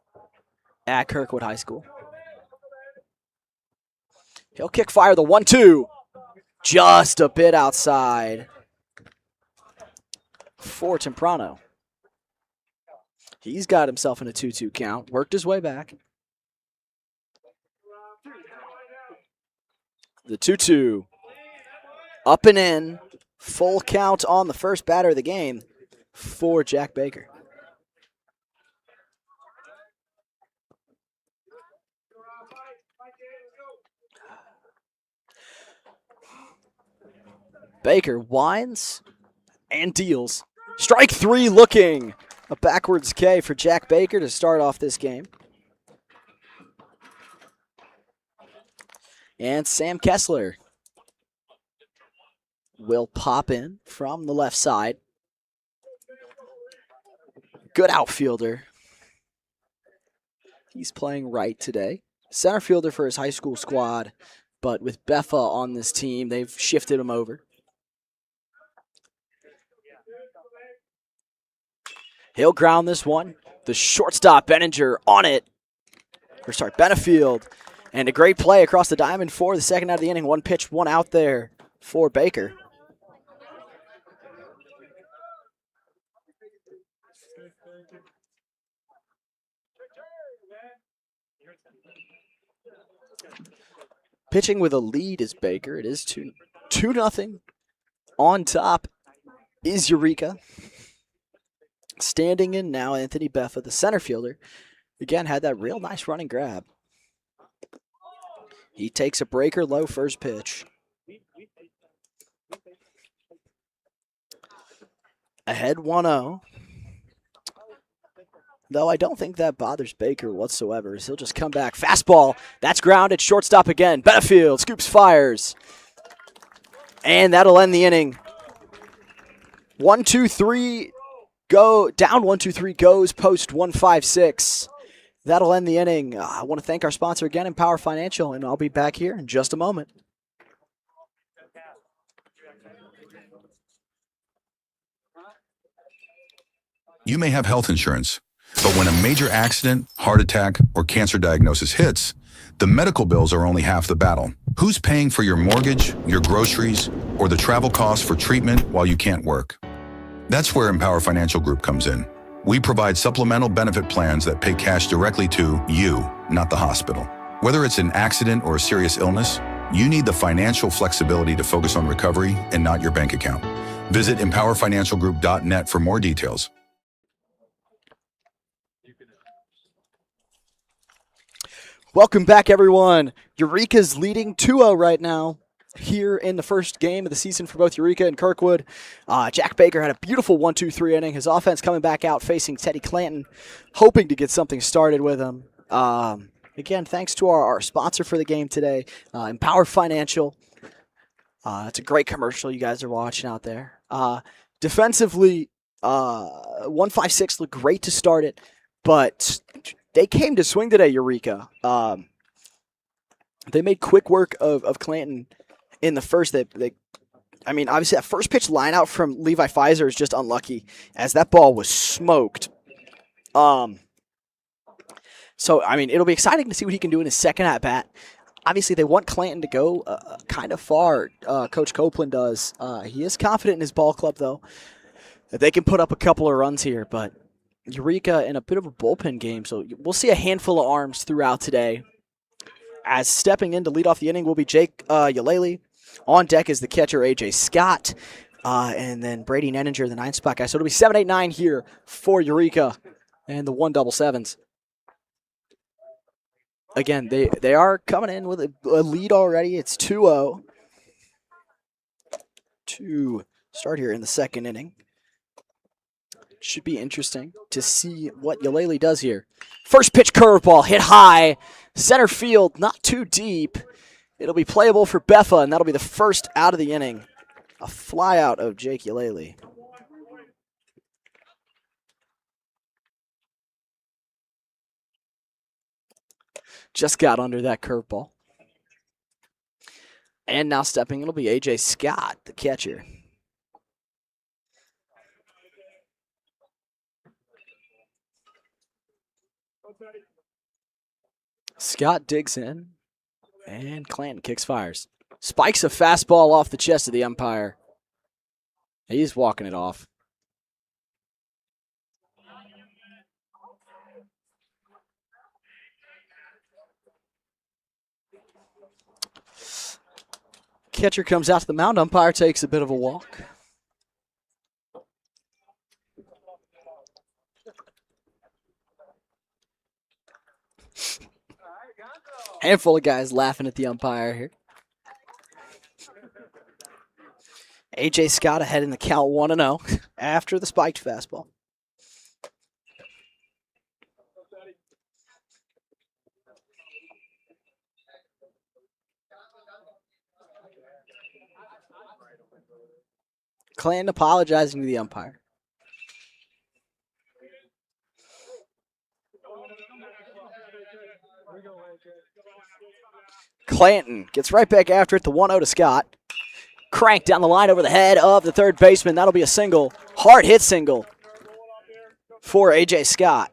at Kirkwood High School. He'll kick fire the 1-2. Just a bit outside for Temprano. He's got himself in a 2-2 count. Worked his way back. The 2-2. Up and in. Full count on the first batter of the game for Jack Baker. Baker winds and deals. Strike 3 looking. A backwards K for Jack Baker to start off this game. And Sam Kessler will pop in from the left side. Good outfielder. He's playing right today. Center fielder for his high school squad, but with Beffa on this team, they've shifted him over. He'll ground this one. The shortstop, Benefield, on it. Benefield. And a great play across the diamond for the second out of the inning. 1 pitch, 1 out there for Baker. Pitching with a lead is Baker. It is 2-0. On top is Eureka. Standing in now, Anthony Beffa, the center fielder. Again, had that real nice running grab. He takes a breaker low first pitch. Ahead 1-0. Though I don't think that bothers Baker whatsoever. He'll just come back. Fastball. That's grounded. Shortstop again. Benefield. Scoops, fires. And that'll end the inning. 1-2-3. Go. Down 1-2-3 goes Post 1-5-6. That'll end the inning. I want to thank our sponsor again, Empower Financial, and I'll be back here in just a moment. You may have health insurance, but when a major accident, heart attack, or cancer diagnosis hits, the medical bills are only half the battle. Who's paying for your mortgage, your groceries, or the travel costs for treatment while you can't work? That's where Empower Financial Group comes in. We provide supplemental benefit plans that pay cash directly to you, not the hospital. Whether it's an accident or a serious illness, you need the financial flexibility to focus on recovery and not your bank account. Visit empowerfinancialgroup.net for more details. Welcome back, everyone. Eureka's leading 2-0 right now here in the first game of the season for both Eureka and Kirkwood. Jack Baker had a beautiful 1-2-3 inning. His offense coming back out facing Teddy Clanton, hoping to get something started with him. Again, thanks to our sponsor for the game today, Empower Financial. It's a great commercial you guys are watching out there. Defensively, 1-5-6 looked great to start it, but they came to swing today, Eureka. They made quick work of Clanton in the first. Obviously that first pitch line out from Levi Pfizer is just unlucky, as that ball was smoked. So, it'll be exciting to see what he can do in his second at-bat. Obviously, they want Clanton to go kind of far, Coach Copeland does. He is confident in his ball club, though, that they can put up a couple of runs here, but Eureka in a bit of a bullpen game, so we'll see a handful of arms throughout today. As stepping in to lead off the inning will be Jake Yalele. On deck is the catcher, A.J. Scott. And then Brady Nenninger, the 9-spot guy. So it'll be 7-8-9 here for Eureka and the 1-7-7s. Again, they are coming in with a lead already. It's 2-0 to start here in the second inning. Should be interesting to see what Yalele does here. First pitch curveball hit high. Center field, not too deep. It'll be playable for Beffa, and that'll be the first out of the inning. A fly out of Jake Yalele. Just got under that curveball. And now stepping, it'll be A.J. Scott, the catcher. Scott digs in, and Clanton kicks fires. Spikes a fastball off the chest of the umpire. He's walking it off. Catcher comes out to the mound. Umpire takes a bit of a walk. Handful of guys laughing at the umpire here. A.J. Scott ahead in the count 1-0 after the spiked fastball. Clanton apologizing to the umpire. Clanton gets right back after it, the 1-0 to Scott. Cranked down the line over the head of the third baseman. That'll be a single. Hard hit single for A.J. Scott.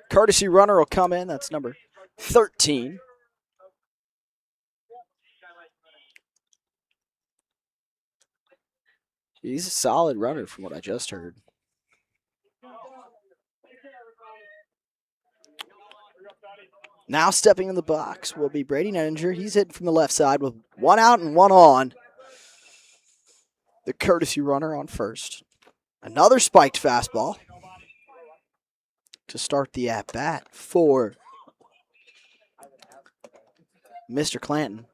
Courtesy runner will come in. That's number 13. He's a solid runner from what I just heard. Now stepping in the box will be Brady Nettinger. He's hitting from the left side with one out and one on. The courtesy runner on first. Another spiked fastball to start the at-bat for Mr. Clanton.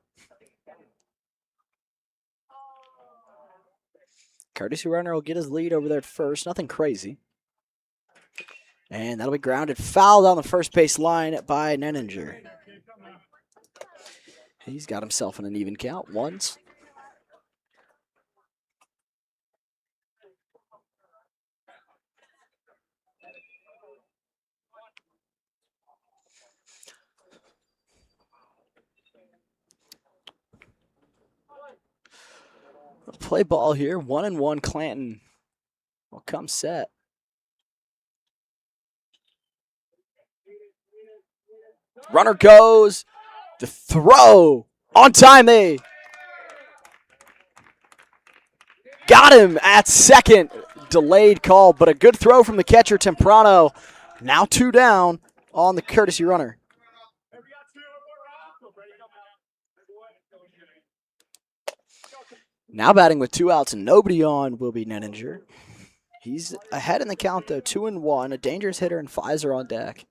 Courtesy runner will get his lead over there at first. Nothing crazy. And that'll be grounded foul down the first base line by Nettinger. He's got himself in an even count. Ones. Play ball here. 1-1 Clanton will come set. Runner goes. The throw. On time, they got him at second. Delayed call, but a good throw from the catcher, Temprano. Now 2 down on the courtesy runner. Now batting with 2 outs and nobody on will be Nettinger. He's ahead in the count, though, 2-1. A dangerous hitter and Pfizer on deck.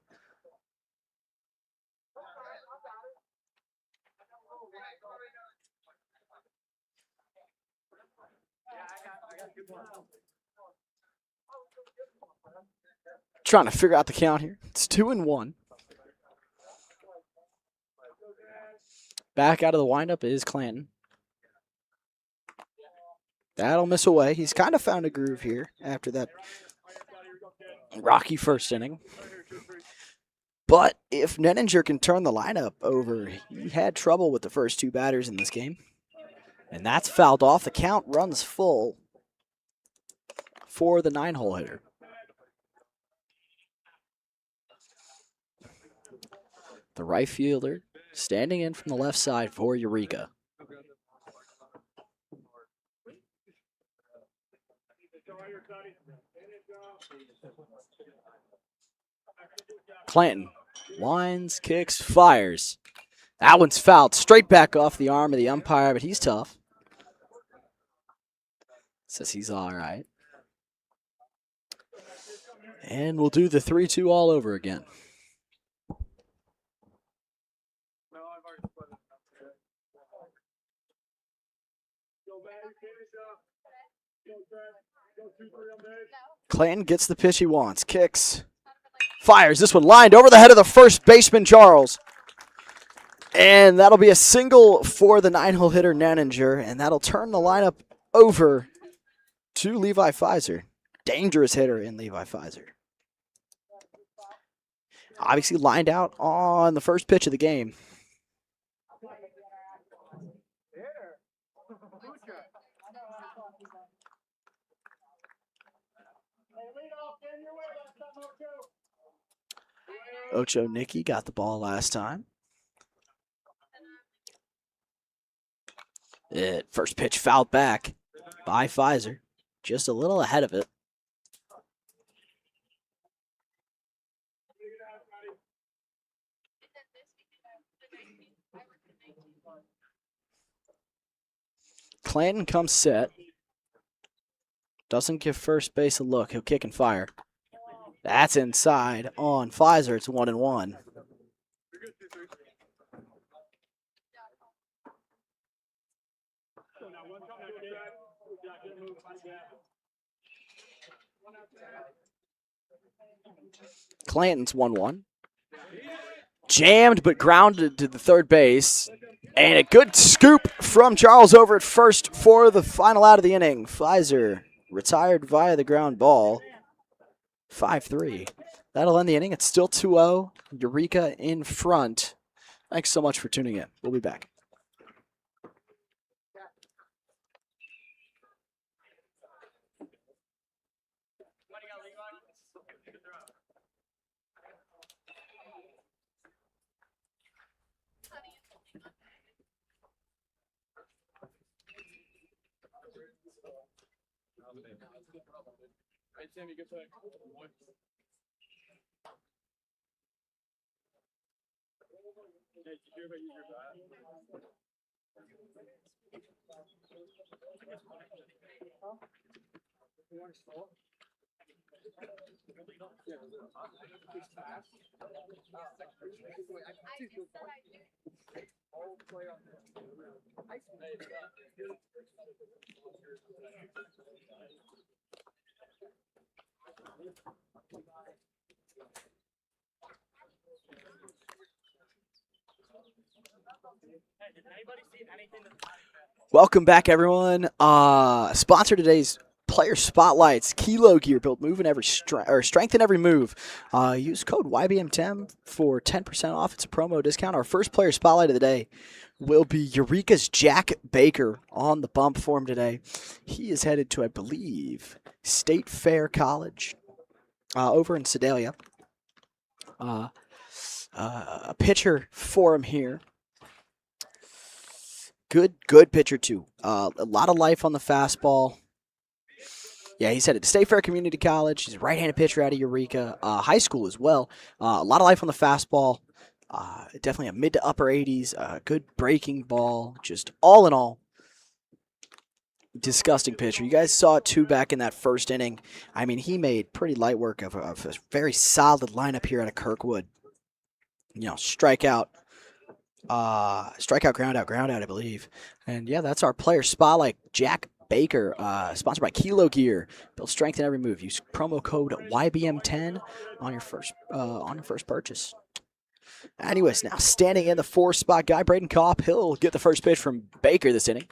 Trying to figure out the count here. It's 2-1. Back out of the windup is Clanton. That'll miss away. He's kind of found a groove here after that rocky first inning. But if Nettinger can turn the lineup over, he had trouble with the first 2 batters in this game. And that's fouled off. The count runs full for the 9-hole hitter. The right fielder standing in from the left side for Eureka. Clanton winds, kicks, fires. That one's fouled straight back off the arm of the umpire, but he's tough. Says he's all right. And we'll do the 3-2 all over again. Clanton gets the pitch he wants, kicks, fires. This one lined over the head of the first baseman, Charles. And that'll be a single for the 9-hole hitter, Nettinger, and that'll turn the lineup over to Levi Pfizer. Dangerous hitter in Levi Pfizer. Obviously lined out on the first pitch of the game. Ocho Nicky got the ball last time. First pitch fouled back by Pfizer. Just a little ahead of it. Clanton comes set. Doesn't give first base a look. He'll kick and fire. That's inside on Pfizer. It's 1-1. Clanton's 1-1. Jammed but grounded to the third base. And a good scoop from Charles over at first for the final out of the inning. Pfizer retired via the ground ball. 5-3. That'll end the inning. It's still 2-0. Eureka in front. Thanks so much for tuning in. We'll be back. Welcome back, everyone. Sponsor today's player spotlights. Kilo Gear, built moving every strength in every move. Use code Y.B.M for 10% off. It's a promo discount. Our first player spotlight of the day will be Eureka's Jack Baker on the bump for him today. He is headed to, I believe, State Fair College over in Sedalia. A pitcher for him here. Good pitcher, too. A lot of life on the fastball. Yeah, he's headed to State Fair Community College. He's a right-handed pitcher out of Eureka. High school as well. A lot of life on the fastball. Definitely a mid to upper 80s. Good breaking ball. Just all in all, disgusting pitcher. You guys saw it, too, back in that first inning. I mean, he made pretty light work of a very solid lineup here out of Kirkwood. Strikeout, ground out, I believe. And yeah, that's our player spotlight. Jack Baker, sponsored by Kilo Gear. Build strength in every move. Use promo code YBM10 on your first purchase. Anyways, now standing in the 4-spot guy, Braden Kopp. He'll get the first pitch from Baker this inning.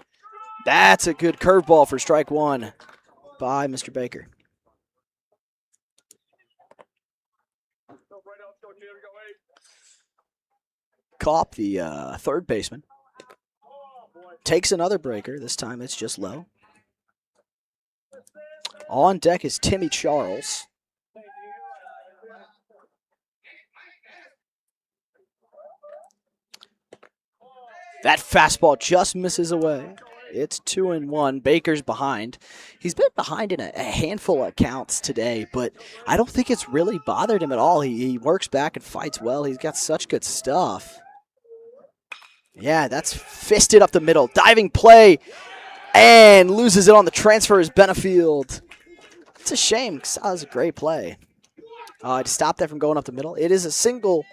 That's a good curveball for strike one by Mr. Baker. Kopp, the third baseman, takes another breaker. This time it's just low. On deck is Timmy Charles. That fastball just misses away. It's 2-1. Baker's behind. He's been behind in a handful of counts today, but I don't think it's really bothered him at all. He works back and fights well. He's got such good stuff. Yeah, that's fisted up the middle. Diving play, and loses it on the transfer is Benefield. It's a shame because that was a great play. To stop that from going up the middle. It is a single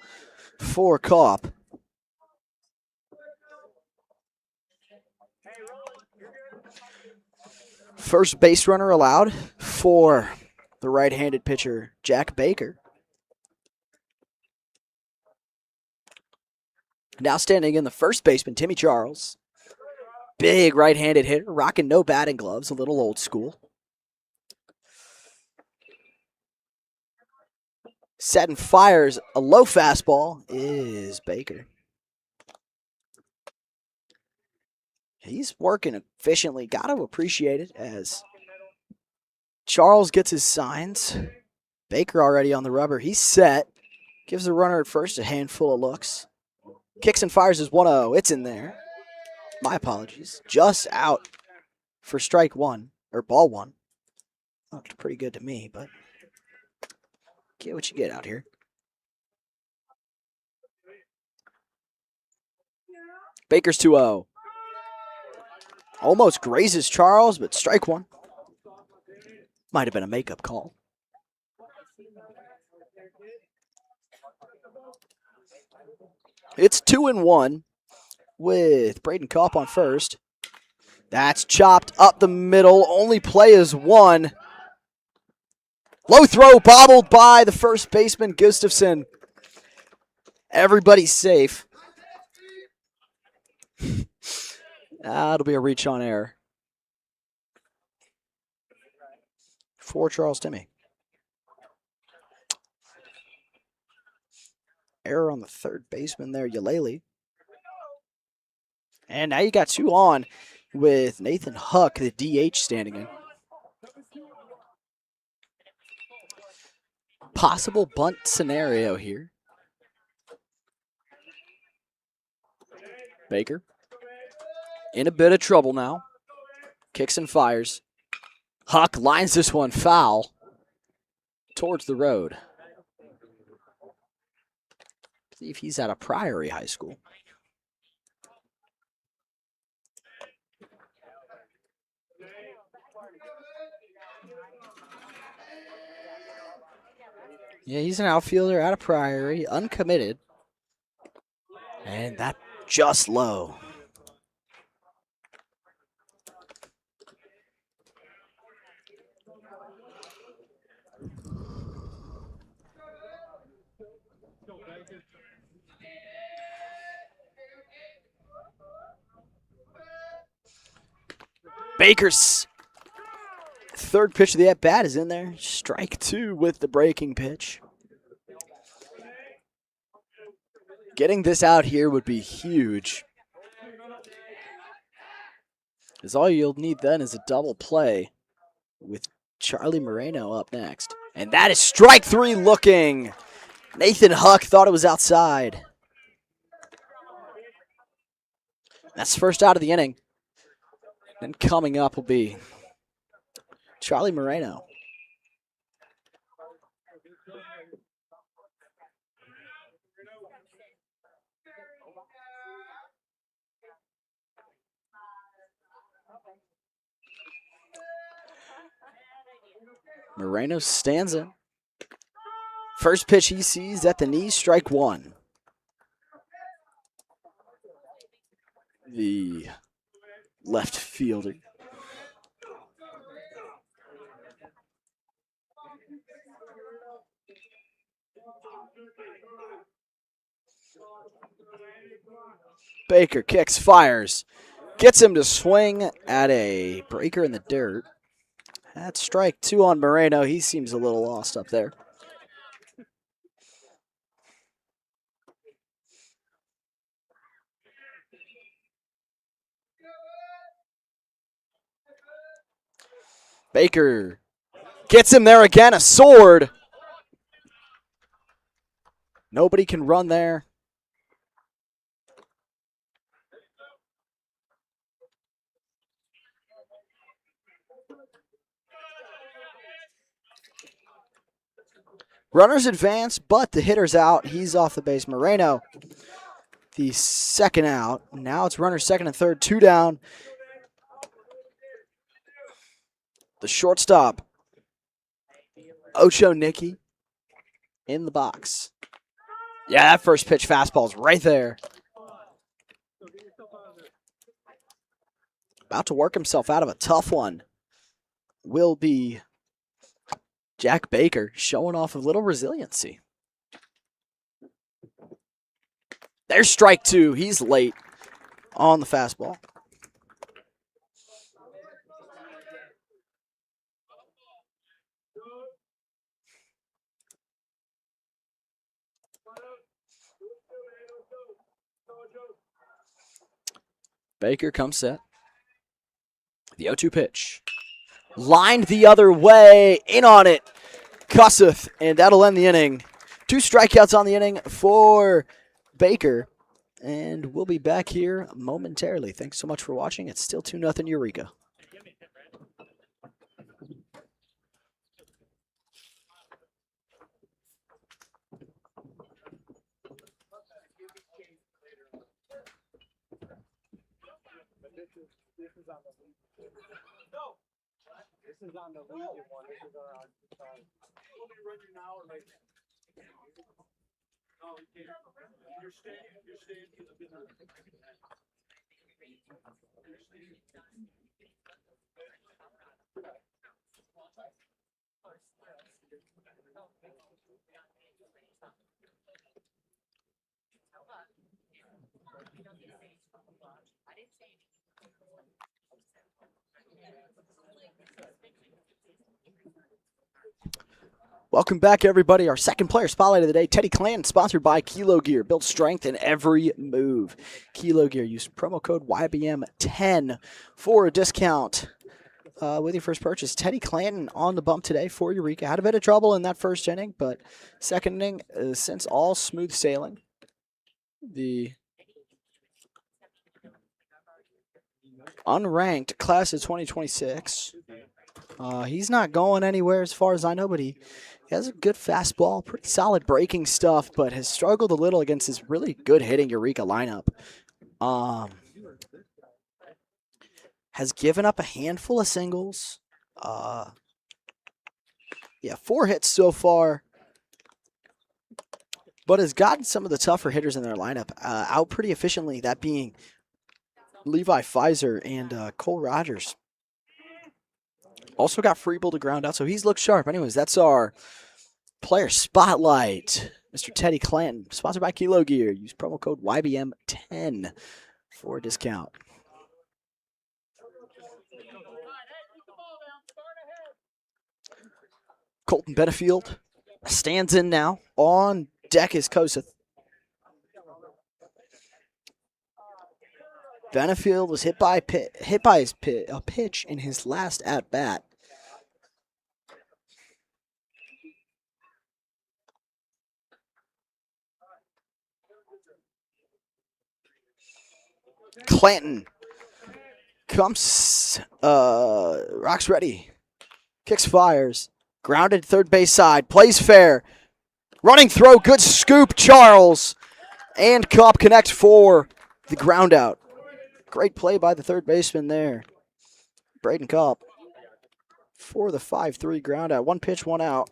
for Kopp. First base runner allowed for the right-handed pitcher, Jack Baker. Now standing in the first baseman, Timmy Charles. Big right-handed hitter, rocking no batting gloves, a little old school. Setting fires a low fastball is Baker. He's working efficiently. Got to appreciate it as Charles gets his signs. Baker already on the rubber. He's set. Gives the runner at first a handful of looks. Kicks and fires his 1-0. It's in there. My apologies. Just out for strike one, or ball one. Looked pretty good to me, but get what you get out here. Baker's 2-0. Almost grazes Charles, but strike one. Might have been a makeup call. It's 2-1 with Braden Kopp on first. That's chopped up the middle. Only play is one. Low throw bobbled by the first baseman, Gustafson. Everybody's safe. That'll be a reach on error for Charles Timmy. Error on the third baseman there, Yalele. And now you got two on with Nathan Huck, the DH, standing in. Possible bunt scenario here. Baker in a bit of trouble now. Kicks and fires. Huck lines this one foul towards the road. See if he's out of Priory High School. Yeah, he's an outfielder out of Priory, uncommitted. And that just low. Baker's third pitch of the at-bat is in there. Strike 2 with the breaking pitch. Getting this out here would be huge. Because all you'll need then is a double play with Charlie Moreno up next. And that is strike 3 looking. Nathan Huck thought it was outside. That's first out of the inning. Then coming up will be Charlie Moreno. Moreno stands in. First pitch he sees at the knee, strike 1. The left fielder. Baker kicks, fires. Gets him to swing at a breaker in the dirt. That's strike 2 on Moreno. He seems a little lost up there. Baker gets him there again, a sword. Nobody can run there. Runners advance, but the hitter's out. He's off the base. Moreno, the second out. Now it's runners second and third, 2 down. The shortstop, Ocho Nicky, in the box. Yeah, that first pitch fastball's right there. About to work himself out of a tough one will be Jack Baker, showing off a little resiliency. There's strike 2. He's late on the fastball. Baker comes set. The 0-2 pitch. Lined the other way. In on it. Cusseth. And that'll end the inning. 2 strikeouts on the inning for Baker. And we'll be back here momentarily. Thanks so much for watching. It's still 2-0 Eureka. This is on the Legion one. This is on we'll be running now or later. No, you're staying to the business. Welcome back, everybody. Our second player spotlight of the day, Teddy Clanton, sponsored by Kilo Gear. Build strength in every move. Kilo Gear. Use promo code Y.B.M. 10 for a discount with your first purchase. Teddy Clanton on the bump today for Eureka. Had a bit of trouble in that first inning, but second inning, since all smooth sailing. The unranked class of 2026 He's not going anywhere as far as I know, but he has a good fastball, pretty solid breaking stuff, but has struggled a little against his really good hitting Eureka lineup. Um, has given up a handful of singles. Yeah, 4 hits so far, but has gotten some of the tougher hitters in their lineup out pretty efficiently, that being Levi Pfizer and Cole Rogers. Also got Freeble to ground out, so he's looked sharp. Anyways, that's our player spotlight. Mr. Teddy Clanton, sponsored by Kilo Gear. Use promo code YBM10 for a discount. Colton Benefield stands in now. On deck is Koseth. Benefield was hit by a pitch in his last at bat. Clanton comes, rocks ready, kicks, fires, grounded third base side, plays fair, running throw, good scoop, Charles, and Cobb connects for the ground out. Great play by the third baseman there, Braden Cobb, for the 5-3 ground out. 1 pitch, 1 out,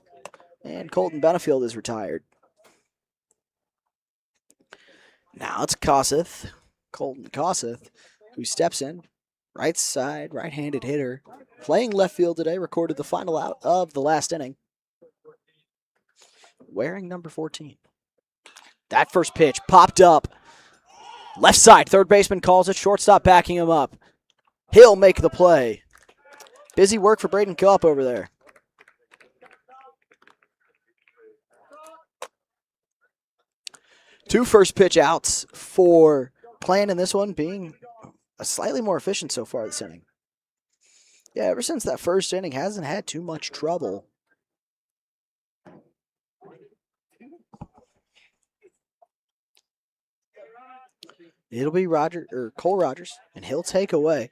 and Colton Benefield is retired. Now it's Colton Koseth, who steps in, right side, right-handed hitter, playing left field today, recorded the final out of the last inning, wearing number 14. That first pitch popped up, left side, third baseman calls it, shortstop backing him up. He'll make the play. Busy work for Braden Cup over there. Two first pitch outs for Clan in this one, being a slightly more efficient so far this inning. Yeah, ever since that first inning, hasn't had too much trouble. It'll be Cole Rogers, and he'll take away.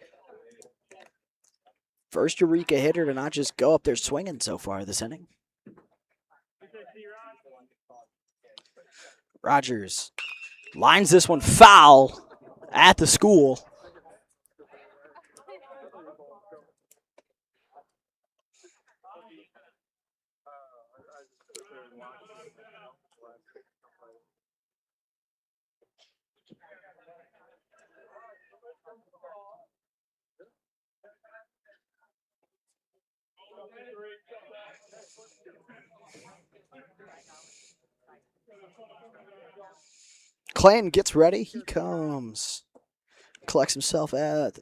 First Eureka hitter to not just go up there swinging so far this inning. Rogers lines this one foul at the school. Clanton gets ready. He comes. Collects himself at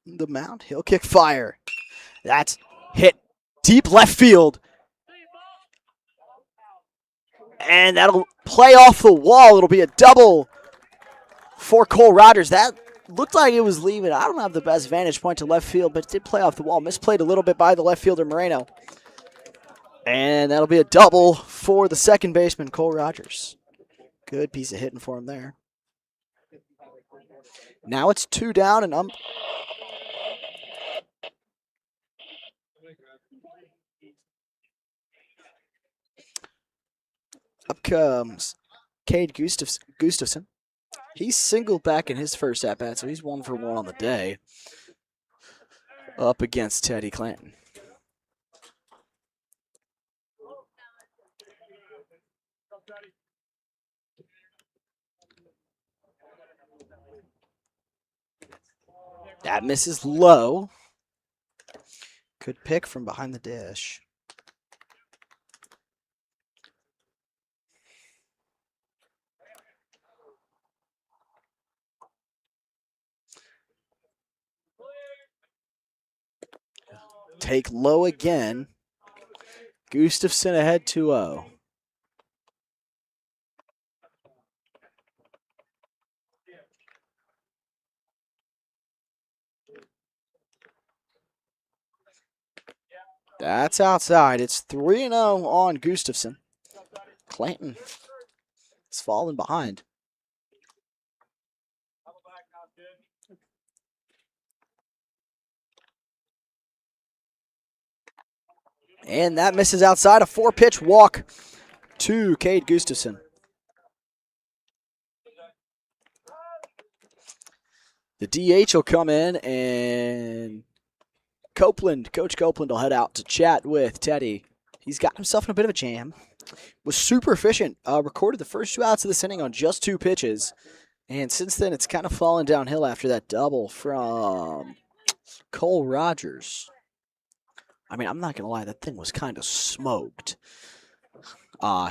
the mound. He'll kick, fire. That's hit deep left field. And that'll play off the wall. It'll be a double for Cole Rogers. That looked like it was leaving. I don't have the best vantage point to left field, but it did play off the wall. Misplayed a little bit by the left fielder, Moreno. And that'll be a double for the second baseman, Cole Rogers. Good piece of hitting for him there. Now it's 2 down and up comes Cade Gustafson. He's singled back in his first at-bat, so he's 1 for 1 on the day. Up against Teddy Clanton. That misses low. Good pick from behind the dish. Take low again. Gustafson ahead 2-0. That's outside. It's 3-0 on Gustafson. Clanton is falling behind. And that misses outside. A 4-pitch walk to Cade Gustafson. The DH will come in, and Coach Copeland will head out to chat with Teddy. He's got himself in a bit of a jam. Was super efficient. Recorded the first 2 outs of this inning on just 2 pitches. And since then, it's kind of fallen downhill after that double from Cole Rogers. I mean, I'm not going to lie. That thing was kind of smoked.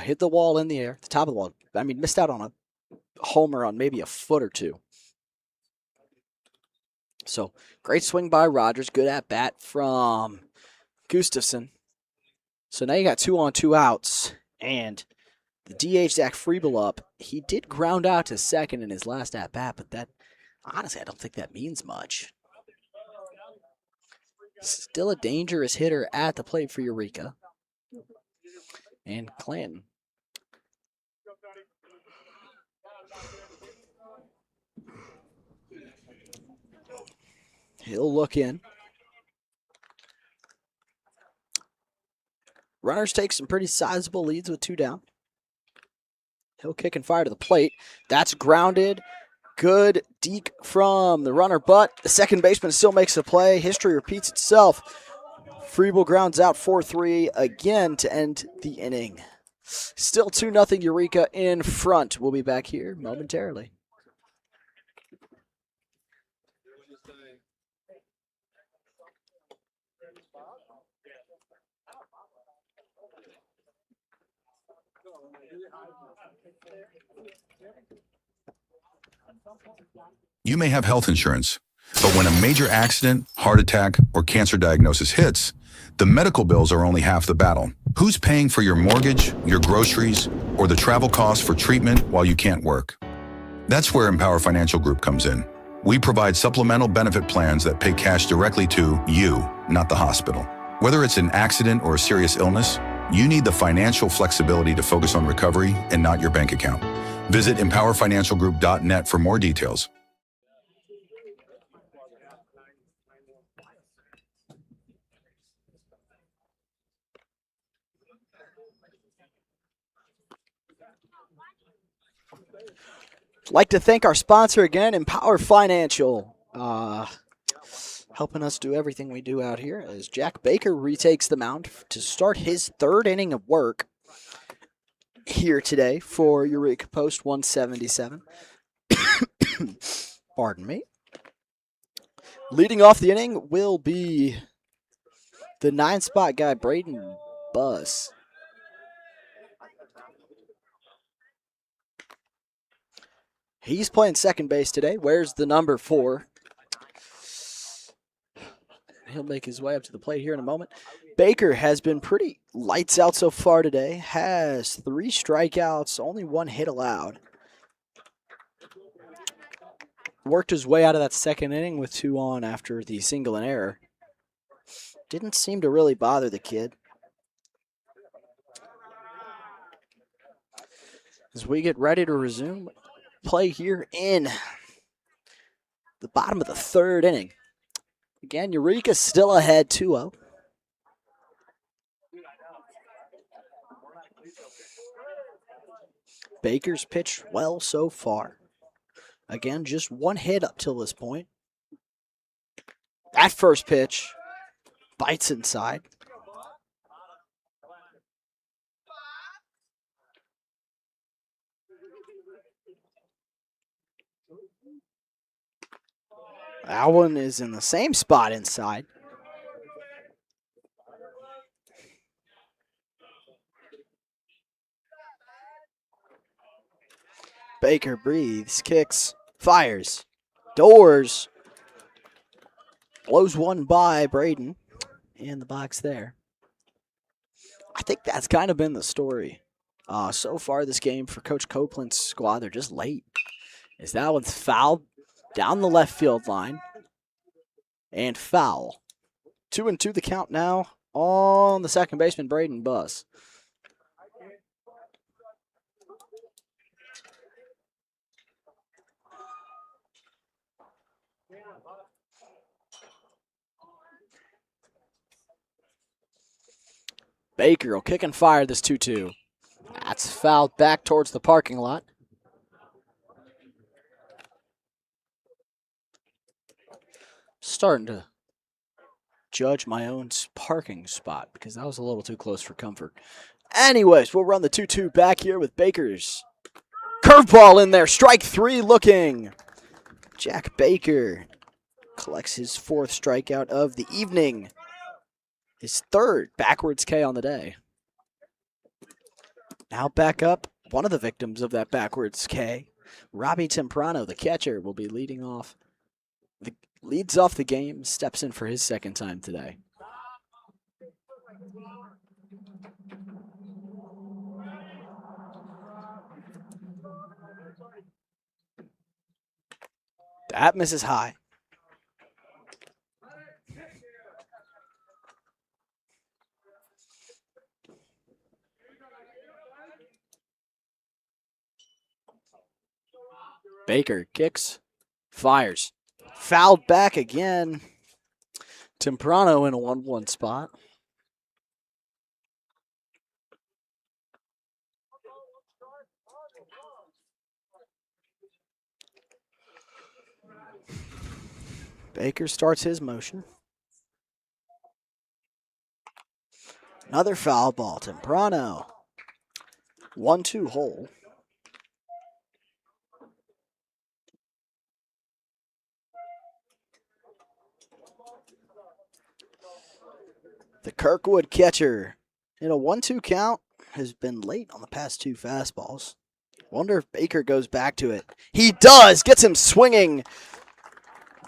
Hit the wall in the air, the top of the wall. I mean, missed out on a homer on maybe a foot or 2. So, great swing by Rogers. Good at-bat from Gustafson. So now you got 2 on, 2 outs. And the DH, Zach Friebel, up. He did ground out to second in his last at-bat, but that, honestly, I don't think that means much. Still a dangerous hitter at the plate for Eureka. And Clanton. He'll look in. Runners take some pretty sizable leads with 2 down. He'll kick and fire to the plate. That's grounded. Good deke from the runner, but the second baseman still makes a play. History repeats itself. Friebel grounds out 4-3 again to end the inning. Still 2-0 Eureka in front. We'll be back here momentarily. You may have health insurance, but when a major accident, heart attack, or cancer diagnosis hits, the medical bills are only half the battle. Who's paying for your mortgage, your groceries, or the travel costs for treatment while you can't work? That's where Empower Financial Group comes in. We provide supplemental benefit plans that pay cash directly to you, not the hospital. Whether it's an accident or a serious illness, you need the financial flexibility to focus on recovery and not your bank account. Visit empowerfinancialgroup.net for more details. Like to thank our sponsor again, Empower Financial, helping us do everything we do out here as Jack Baker retakes the mound to start his 3rd inning of work here today for Eureka Post 177. Pardon me. Leading off the inning will be the 9-spot guy, Braden Buss. He's playing second base today. Where's the number 4? He'll make his way up to the plate here in a moment. Baker has been pretty lights out so far today. Has 3 strikeouts, only 1 hit allowed. Worked his way out of that second inning with 2 on after the single and error. Didn't seem to really bother the kid. As we get ready to resume play here in the bottom of the 3rd inning. Again, Eureka still ahead 2-0. Baker's pitched well so far. Again, just 1 hit up till this point. That first pitch bites inside. That one is in the same spot inside. Baker breathes, kicks, fires, doors. Blows one by Braden in the box there. I think that's kind of been the story so far this game for Coach Copeland's squad. They're just late. As that one's fouled down the left field line. And foul. 2-2 the count now on the second baseman, Braden Buss. Baker will kick and fire this 2-2. That's fouled back towards the parking lot. Starting to judge my own parking spot because that was a little too close for comfort. Anyways, we'll run the 2-2 back here with Baker's curveball in there. Strike 3 looking. Jack Baker collects his 4th strikeout of the evening. His 3rd backwards K on the day. Now back up, one of the victims of that backwards K, Robbie Temprano, the catcher, will be leading off. Leads off the game, steps in for his 2nd time today. That misses high. Baker kicks, fires. Fouled back again. Temprano in a 1-1 spot. Baker starts his motion. Another foul ball. Temprano. 1-2 hole. The Kirkwood catcher in a 1-2 count has been late on the past 2 fastballs. Wonder if Baker goes back to it. He does! Gets him swinging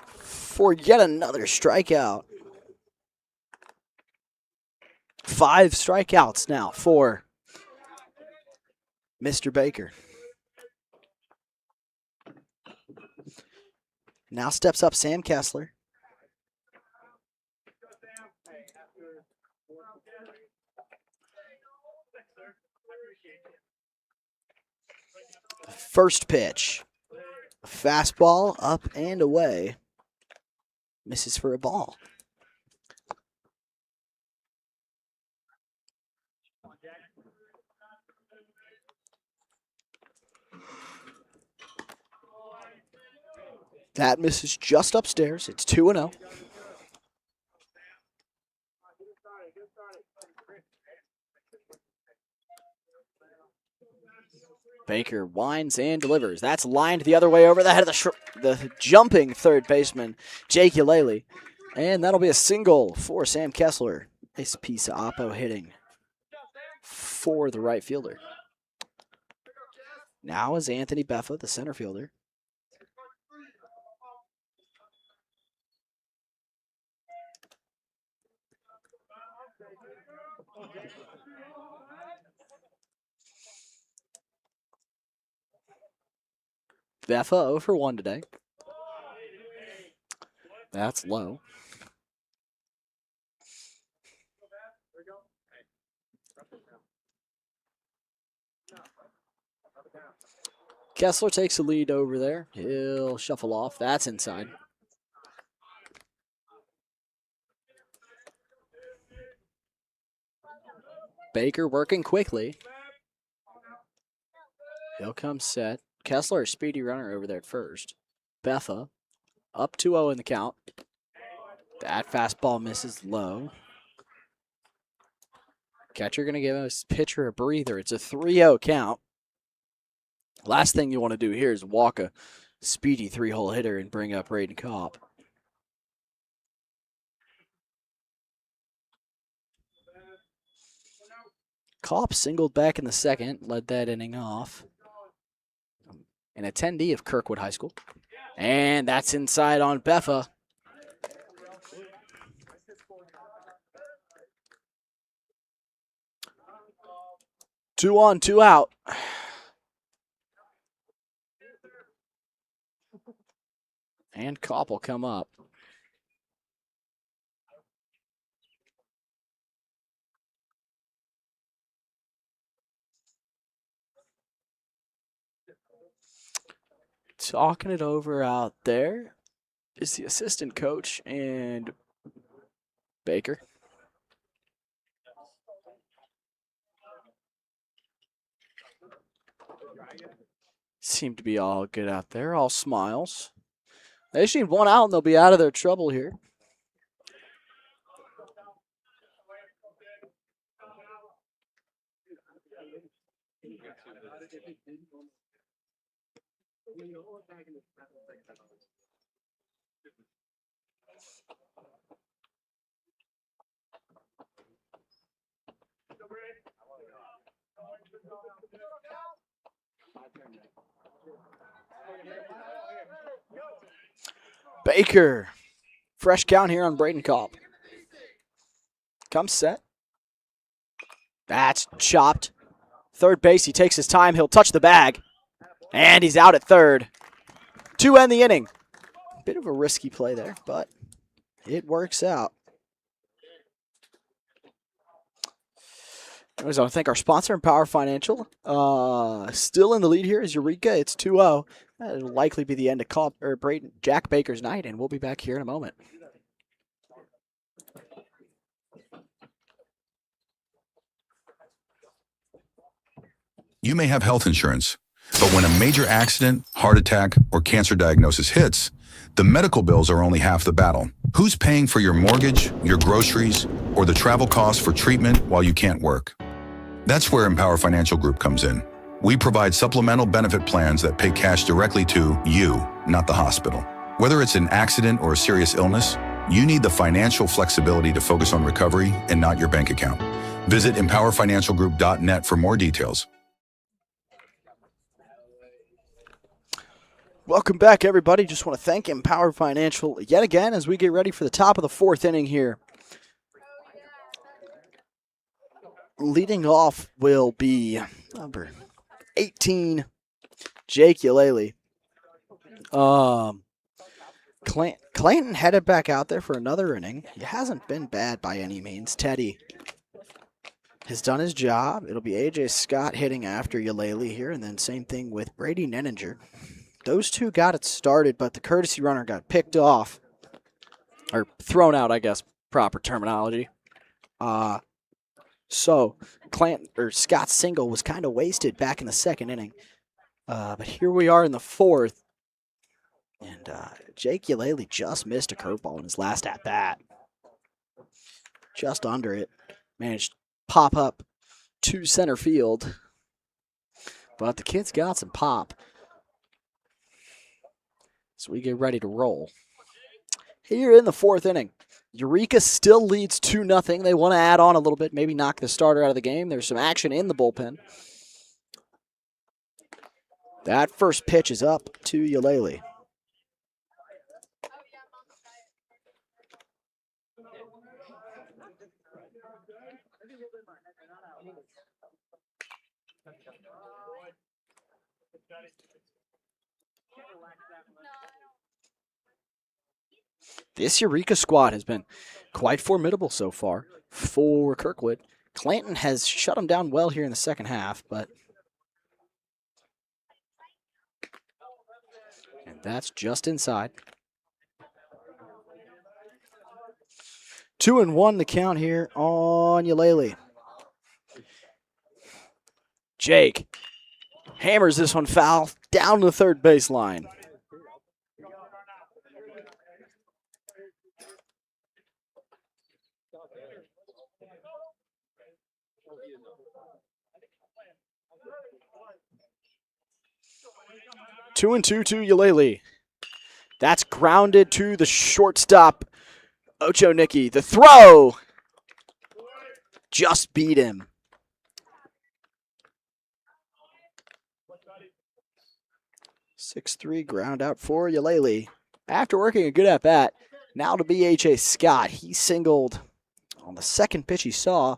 for yet another strikeout. 5 strikeouts now for Mr. Baker. Now steps up Sam Kessler. First pitch. A fastball up and away. Misses for a ball. That misses just upstairs. It's 2-0. Baker winds and delivers. That's lined the other way over the head of the jumping third baseman, Jake Eulele. And that'll be a single for Sam Kessler. Nice piece of oppo hitting for the right fielder. Now is Anthony Beffa, the center fielder. Beffa 0 for 1 today. That's low. Kessler takes the lead over there. He'll shuffle off. That's inside. Baker working quickly. He'll come set. Kessler, a speedy runner over there at first. Beffa up 2-0 in the count. That fastball misses low. Catcher going to give his pitcher a breather. It's a 3-0 count. Last thing you want to do here is walk a speedy 3-hole hitter and bring up Braden Kopp. Kopp singled back in the 2nd, led that inning off. An attendee of Kirkwood High School. And that's inside on Beffa. Two on, 2 out. And Kopp will come up. Talking it over out there is the assistant coach and Baker. Seem to be all good out there, all smiles. They just need one out and they'll be out of their trouble here. Baker. Fresh count here on Braden Cobb. Comes set. That's chopped. Third base, he takes his time. He'll touch the bag. And he's out at third. To end the inning. Bit of a risky play there, but it works out. Anyways, I want to thank our sponsor, Empower Financial. Still in the lead here is Eureka. It's 2-0. That'll likely be the end of Jack Baker's night, and we'll be back here in a moment. You may have health insurance, but when a major accident, heart attack, or cancer diagnosis hits, the medical bills are only half the battle. Who's paying for your mortgage, your groceries, or the travel costs for treatment while you can't work? That's where Empower Financial Group comes in. We provide supplemental benefit plans that pay cash directly to you, not the hospital. Whether it's an accident or a serious illness, you need the financial flexibility to focus on recovery and not your bank account. Visit empowerfinancialgroup.net for more details. Welcome back, everybody. Just want to thank Empower Financial yet again as we get ready for the top of the fourth inning here. Leading off will be number 18, Jake Eulalie. Clayton headed back out there for another inning. He hasn't been bad by any means. Teddy has done his job. It'll be A.J. Scott hitting after Eulalie here, and then same thing with Brady Nenninger. Those two got it started, but the courtesy runner got picked off, or thrown out, I guess, proper terminology. So Scott's single was kind of wasted back in the second inning. But here we are in the fourth, and Jake Eulalie just missed a curveball in his last at-bat. Just under it. Managed to pop up to center field. But the kid's got some pop. So we get ready to roll. Here in the fourth inning, Eureka still leads 2-0. They want to add on a little bit, maybe knock the starter out of the game. There's some action in the bullpen. That first pitch is up to Eulalie. This Eureka squad has been quite formidable so far for Kirkwood. Clanton has shut him down well here in the second half, but and that's just inside. 2-1 the count here on Eulalie. Jake hammers this one foul down the third baseline. Two and two to Eulalie. That's grounded to the shortstop, Ocho Nicky. The throw just beat him. 6-3 ground out for Eulalie. After working a good at bat, now to be A.J. Scott. He singled on the second pitch he saw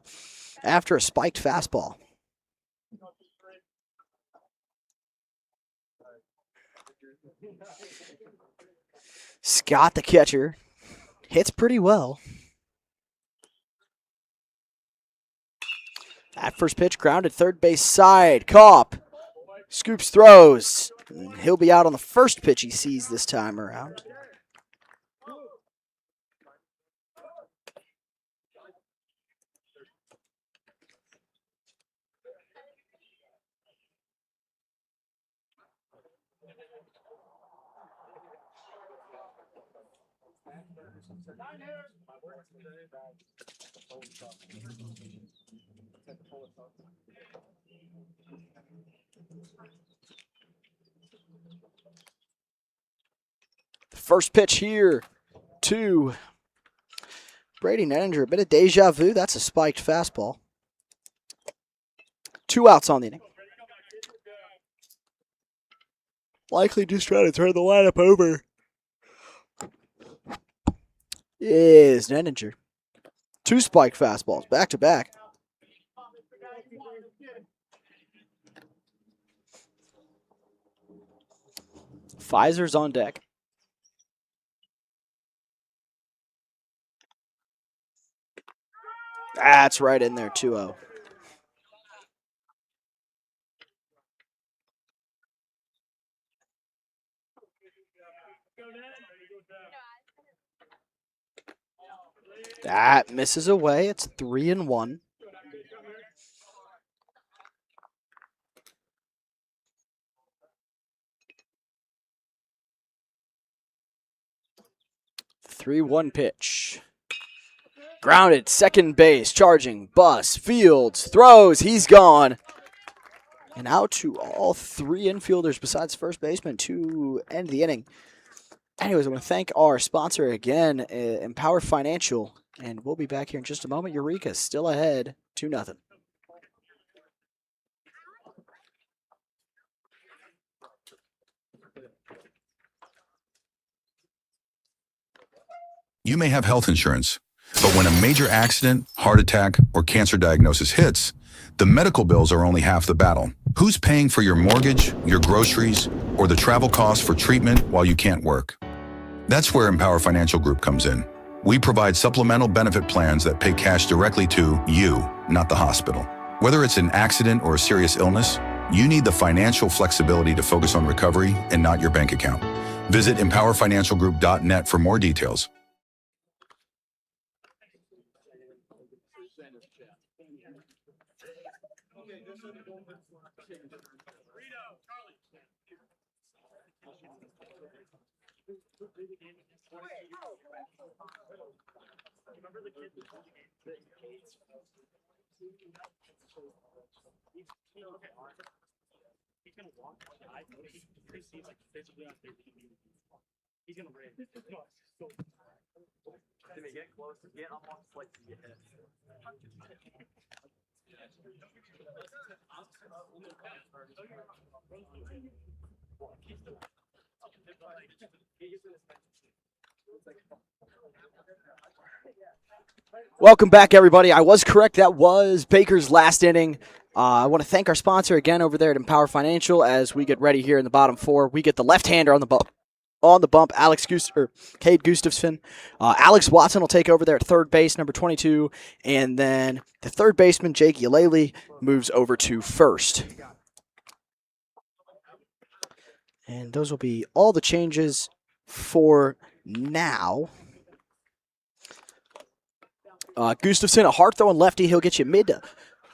after a spiked fastball. Scott, the catcher, hits pretty well. That first pitch grounded third base side. Kopp scoops, throws. And he'll be out on the first pitch he sees this time around. First pitch here to Brady Nettinger. A bit of deja vu. That's a spiked fastball. 2 outs on the inning. Likely just trying to turn the lineup over. Is Nettinger. 2 spiked fastballs back to back. Pfizer's on deck. That's right in there, 2-0. That misses away. It's 3-1. The 3-1 pitch. Grounded, second base, charging, Bus, Fields, throws, he's gone. And out to all 3 infielders besides first baseman to end the inning. Anyways, I want to thank our sponsor again, Empower Financial, and we'll be back here in just a moment. Eureka still ahead, 2-0. You may have health insurance, but when a major accident, heart attack, or cancer diagnosis hits, the medical bills are only half the battle. Who's paying for your mortgage, your groceries, or the travel costs for treatment while you can't work? That's where Empower Financial Group comes in. We provide supplemental benefit plans that pay cash directly to you, not the hospital. Whether it's an accident or a serious illness, you need the financial flexibility to focus on recovery and not your bank account. Visit empowerfinancialgroup.net for more details. Welcome back, everybody. I was correct. That was Baker's last inning. I want to thank our sponsor again over there at Empower Financial as we get ready here in the bottom 4. We get the left-hander on the bump. Cade Gustafson. Alex Watson will take over there at third base, number 22. And then the third baseman, Jake Eulalie, moves over to first. And those will be all the changes for now. Gustafson, a hard-throwing lefty. He'll get you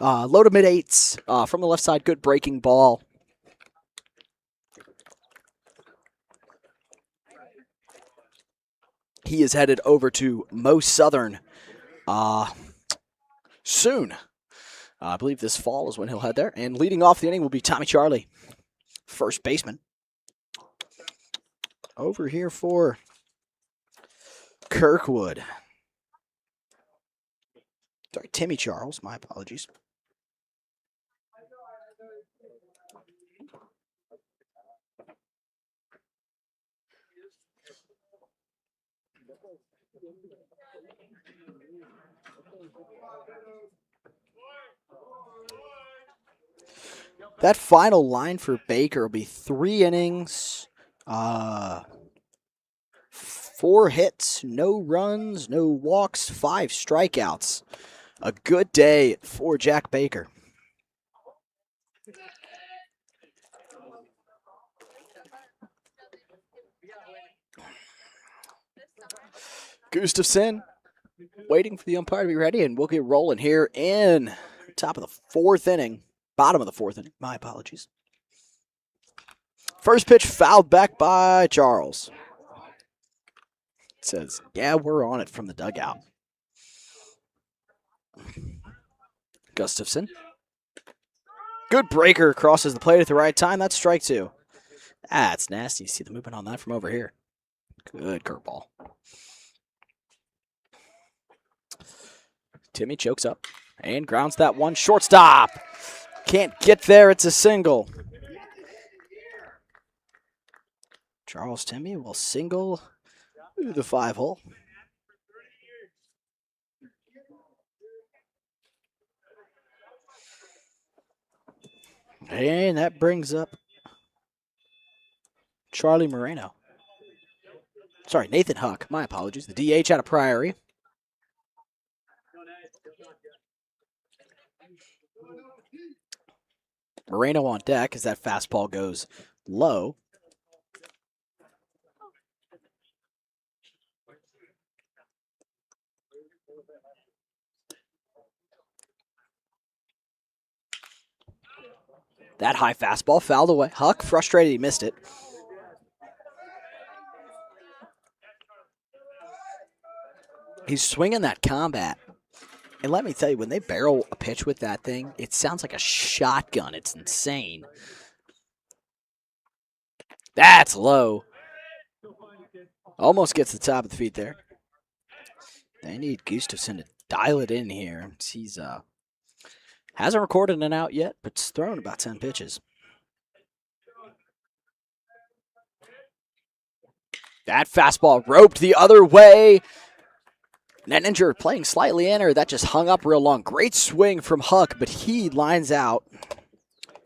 low to mid-eights from the left side. Good breaking ball. He is headed over to Mo Southern soon. I believe this fall is when he'll head there. And leading off the inning will be Tommy Charlie, first baseman. Over here for Kirkwood. Sorry, Timmy Charles. My apologies. That final line for Baker will be 3 innings, 4 hits, no runs, no walks, 5 strikeouts. A good day for Jack Baker. Gustafson waiting for the umpire to be ready, and we'll get rolling here in top of the 4th inning. Bottom of the 4th inning. My apologies. First pitch fouled back by Charles. Says, yeah, we're on it from the dugout. Gustafson. Good breaker, crosses the plate at the right time. That's strike two. That's nasty. See the movement on that from over here. Good curveball. Timmy chokes up and grounds that one. Shortstop. Can't get there. It's a single. Charles Timmy will single through the 5-hole. And that brings up Charlie Moreno. Sorry, Nathan Huck. My apologies. The DH out of Priory. Moreno on deck as that fastball goes low. That high fastball fouled away. Huck, frustrated he missed it. He's swinging that combat. And let me tell you, when they barrel a pitch with that thing, it sounds like a shotgun. It's insane. That's low. Almost gets the top of the feet there. They need Gustafson to dial it in here. He's hasn't recorded an out yet, but it's thrown about 10 pitches. That fastball roped the other way. Nettinger playing slightly in, or that just hung up real long. Great swing from Huck, but he lines out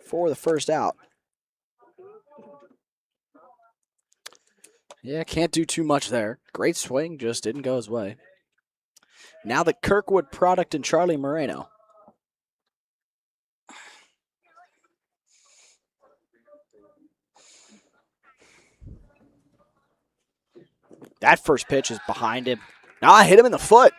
for the first out. Yeah, can't do too much there. Great swing, just didn't go his way. Now the Kirkwood product and Charlie Moreno. That first pitch is behind him. Now I hit him in the foot.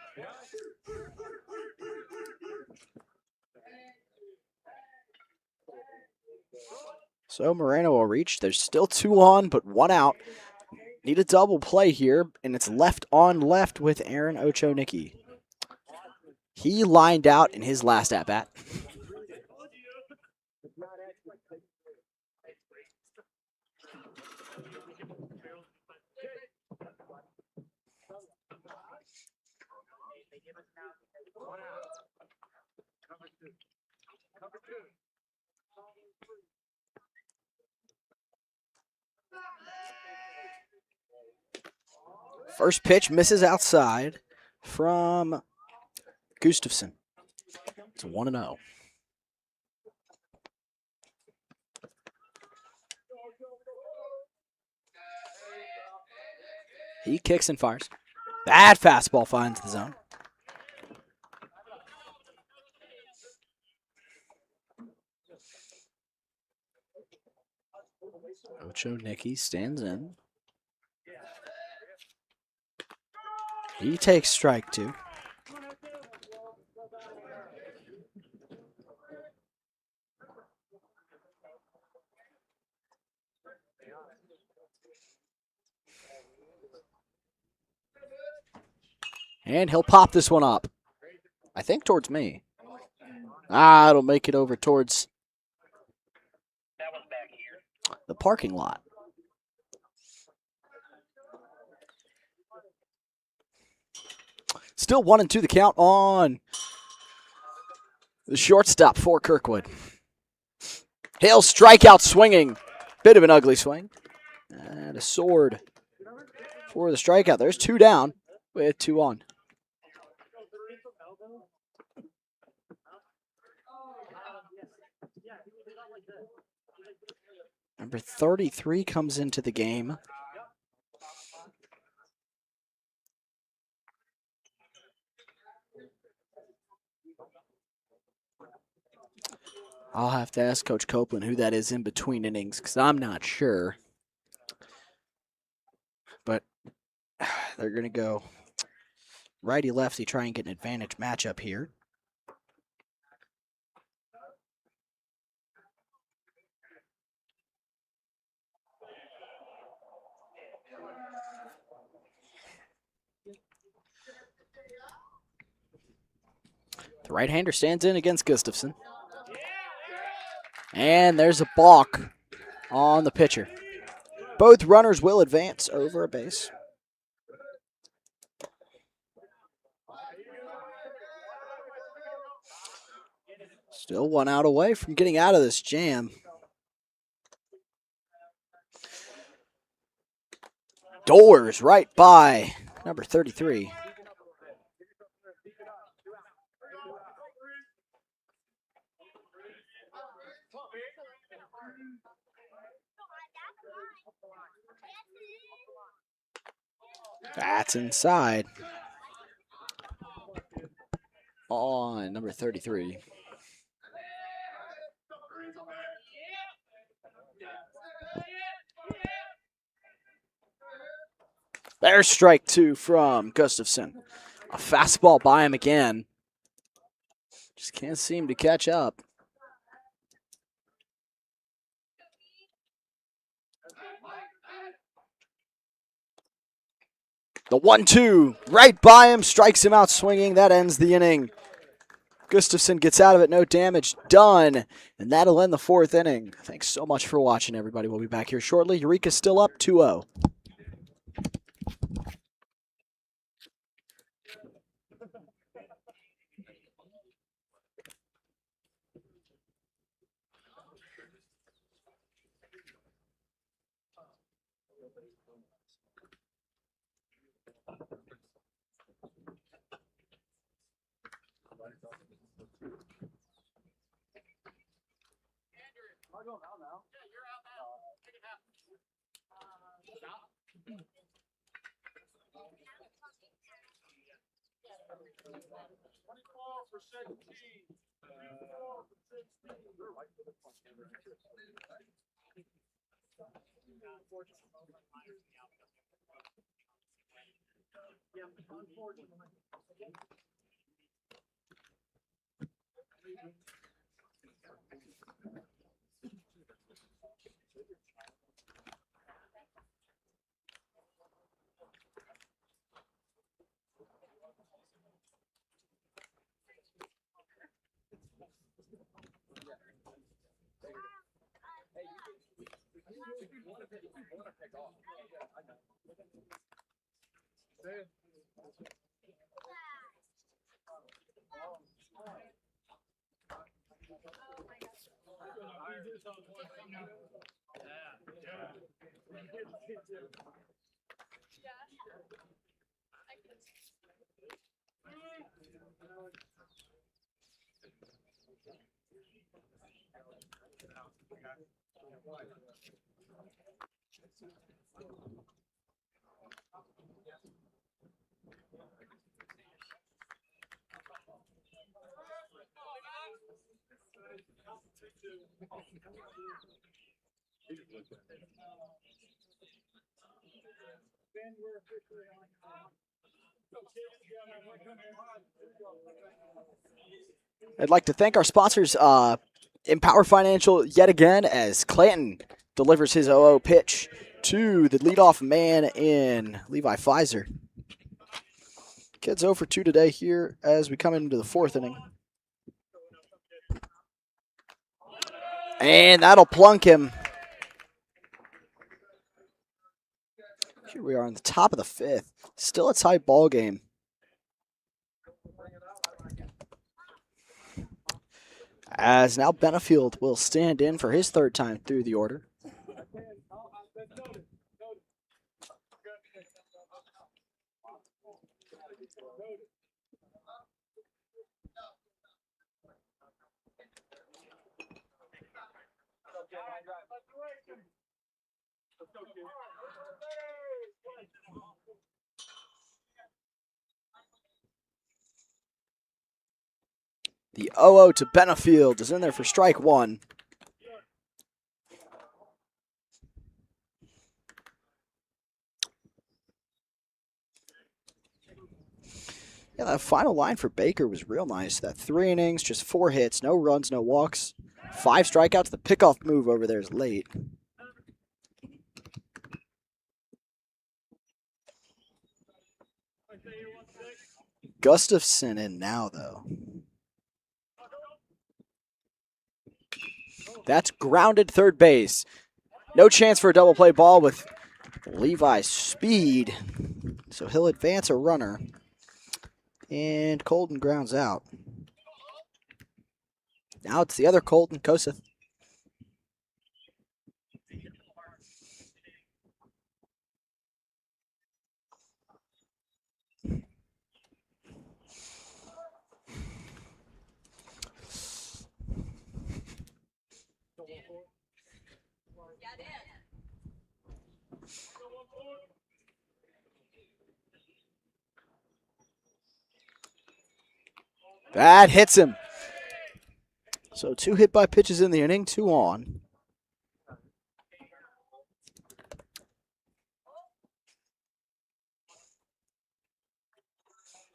So Moreno will reach. There's still 2 on, but 1 out. Need a double play here, and it's left on left with Aaron Ochonicki. He lined out in his last at-bat. First pitch misses outside from Gustafson. It's 1-0. He kicks and fires. That fastball finds the zone. Ochonicki stands in. He takes strike 2. And he'll pop this one up. I think towards me. It'll make it over towards the parking lot. Still 1-2 the count on the shortstop for Kirkwood. Hale strikeout swinging. Bit of an ugly swing. And a sword for the strikeout. There's 2 down with 2 on. Number 33 comes into the game. I'll have to ask Coach Copeland who that is in between innings because I'm not sure. But they're going to go righty-lefty, try and get an advantage matchup here. The right-hander stands in against Gustafson. And there's a balk on the pitcher. Both runners will advance over a base. Still 1 out away from getting out of this jam. Doors right by number 33. That's inside on number 33. There's strike 2 from Gustafson. A fastball by him again. Just can't seem to catch up. The 1-2 right by him, strikes him out swinging. That ends the inning. Gustafson gets out of it, no damage done, and that'll end the 4th inning. Thanks so much for watching, everybody. We'll be back here shortly. Eureka's still up 2-0. I'd like to thank our sponsors, Empower Financial, yet again, as Clanton delivers his 0-0 pitch to the leadoff man in Levi Pfizer. Kids 0 for 2 today here as we come into the 4th inning. And that'll plunk him. Here we are on the top of the 5th. Still a tight ball game. As now Benefield will stand in for his 3rd time through the order. The 0-0 to Benefield is in there for strike 1. Yeah, that final line for Baker was real nice. That 3 innings, just 4 hits, no runs, no walks, 5 strikeouts. The pickoff move over there is late. Gustafson in now, though. That's grounded third base. No chance for a double play ball with Levi's speed. So he'll advance a runner. And Colton grounds out. Now it's the other Colton, Koseth. That hits him. So 2 hit by pitches in the inning, 2 on.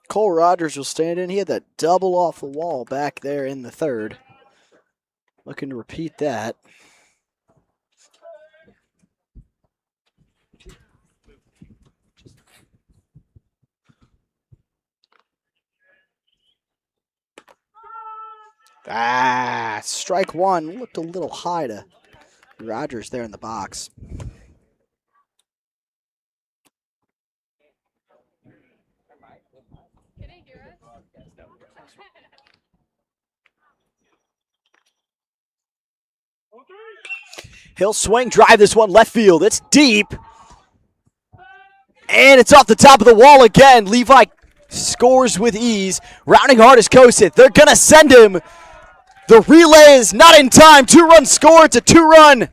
Cole Rogers will stand in. He had that double off the wall back there in the third. Looking to repeat that. Strike one. Looked a little high to Rogers there in the box. He'll swing, drive this one left field. It's deep. And it's off the top of the wall again. Levi scores with ease. Rounding hard is Koseth. They're going to send him. The relay is not in time. 2-run score. It's a 2-run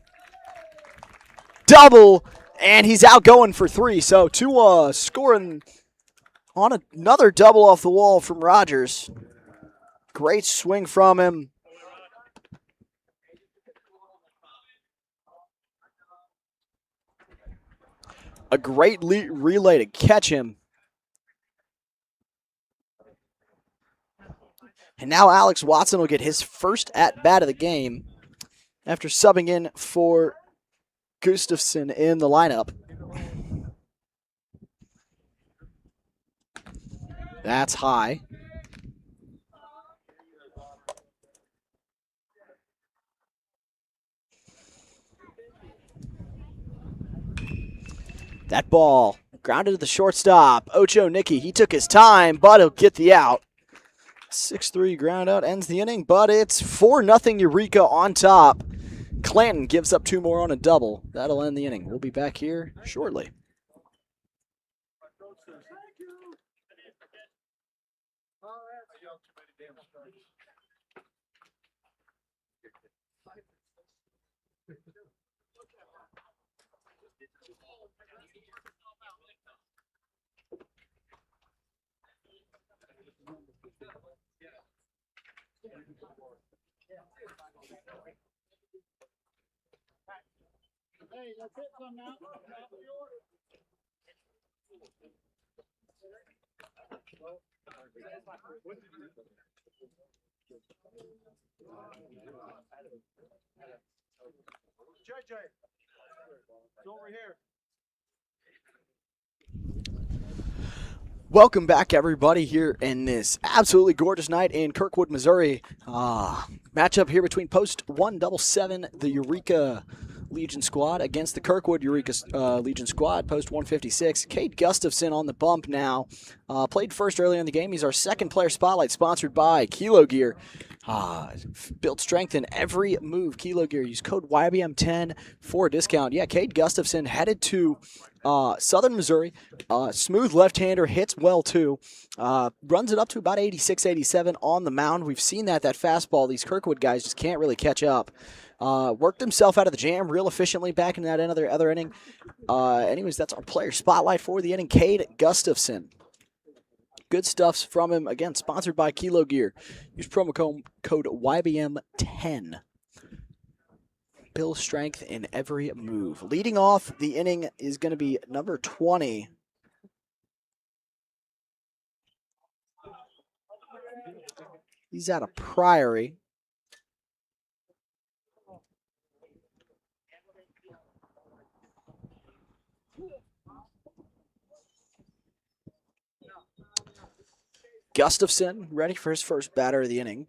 double. And he's out going for 3. So Tua scoring on another double off the wall from Rogers. Great swing from him. A great relay to catch him. And now Alex Watson will get his first at-bat of the game after subbing in for Gustafson in the lineup. That's high. That ball grounded to the shortstop. Ocho Nicky, he took his time, but he'll get the out. 6-3 ground out ends the inning, but it's 4-0 Eureka on top. Clanton gives up 2 more on a double. That'll end the inning. We'll be back here shortly. Hey, that's it from now. JJ, it's over here. Welcome back, everybody, here in this absolutely gorgeous night in Kirkwood, Missouri. Matchup here between Post 177, the Eureka Legion squad, against the Kirkwood Eureka Legion squad, Post 156. Cade Gustafson on the bump now. Played first earlier in the game. He's our second player spotlight, sponsored by Kilo Gear. Built strength in every move. Kilo Gear. Use code Y.B.M. 10 for a discount. Yeah, Cade Gustafson headed to Southern Missouri. Smooth left-hander, hits well too. Runs it up to about 86, 87 on the mound. We've seen that fastball, these Kirkwood guys just can't really catch up. Worked himself out of the jam real efficiently back in that other inning. Anyways, that's our player spotlight for the inning. Cade Gustafson. Good stuff from him. Again, sponsored by Kilo Gear. Use promo code YBM10. Build strength in every move. Leading off the inning is going to be number 20. He's out of Priory. Gustafson ready for his first batter of the inning.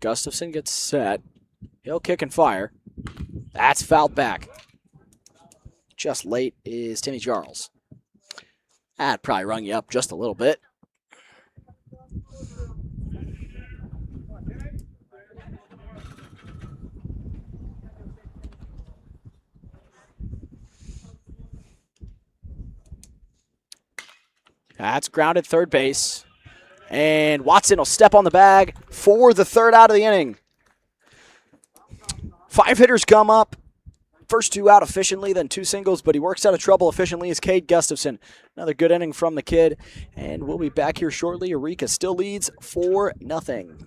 Gustafson gets set. He'll kick and fire. That's fouled back. Just late is Timmy Charles. That probably rung you up just a little bit. That's grounded third base. And Watson will step on the bag for the third out of the inning. 5 hitters come up. First 2 out efficiently, then 2 singles, but he works out of trouble efficiently as Cade Gustafson. Another good inning from the kid, and we'll be back here shortly. Eureka still leads 4-0.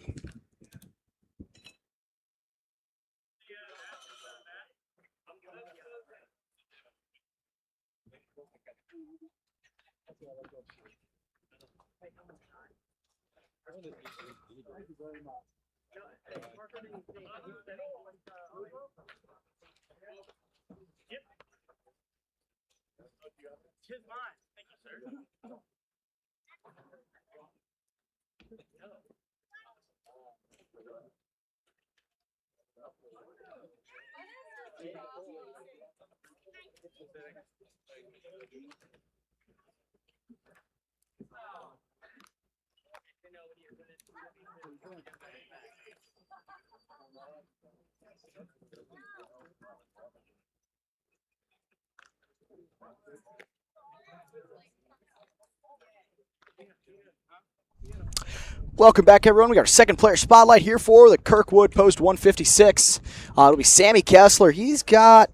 Welcome back, everyone. We got our second player spotlight here for the Kirkwood Post 156. It'll be Sammy Kessler. He's got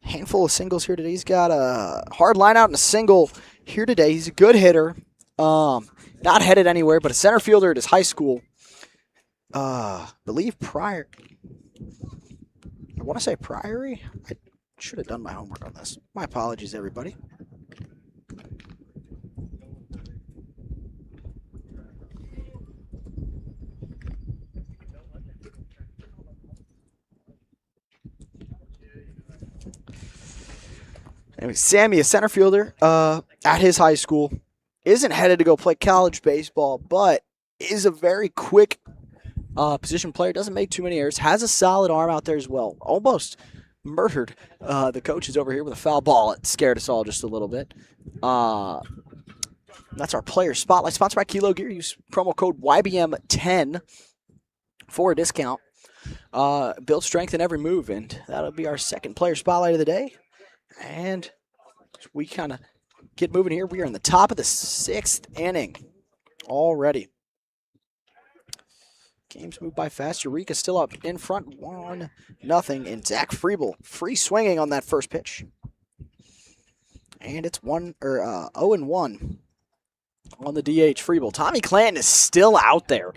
a handful of singles here today. He's got a hard line out and a single here today. He's a good hitter. Not headed anywhere, but a center fielder at his high school. Believe Priory. I want to say Priory. I should have done my homework on this. My apologies, everybody. Anyway, Sammy, a center fielder at his high school, isn't headed to go play college baseball, but is a very quick position player. Doesn't make too many errors. Has a solid arm out there as well. Almost murdered the coaches over here with a foul ball. It scared us all just a little bit. That's our player spotlight. Sponsored by Kilo Gear. Use promo code Y.B.M. 10 for a discount. Build strength in every move, and that'll be our second player spotlight of the day. And we kind of get moving here. We are in the top of the 6th inning already. Games move by fast. Eureka still up in front, 1-0. And Zach Friebel free swinging on that first pitch. And it's 0-1 on the DH. Friebel. Tommy Clanton is still out there.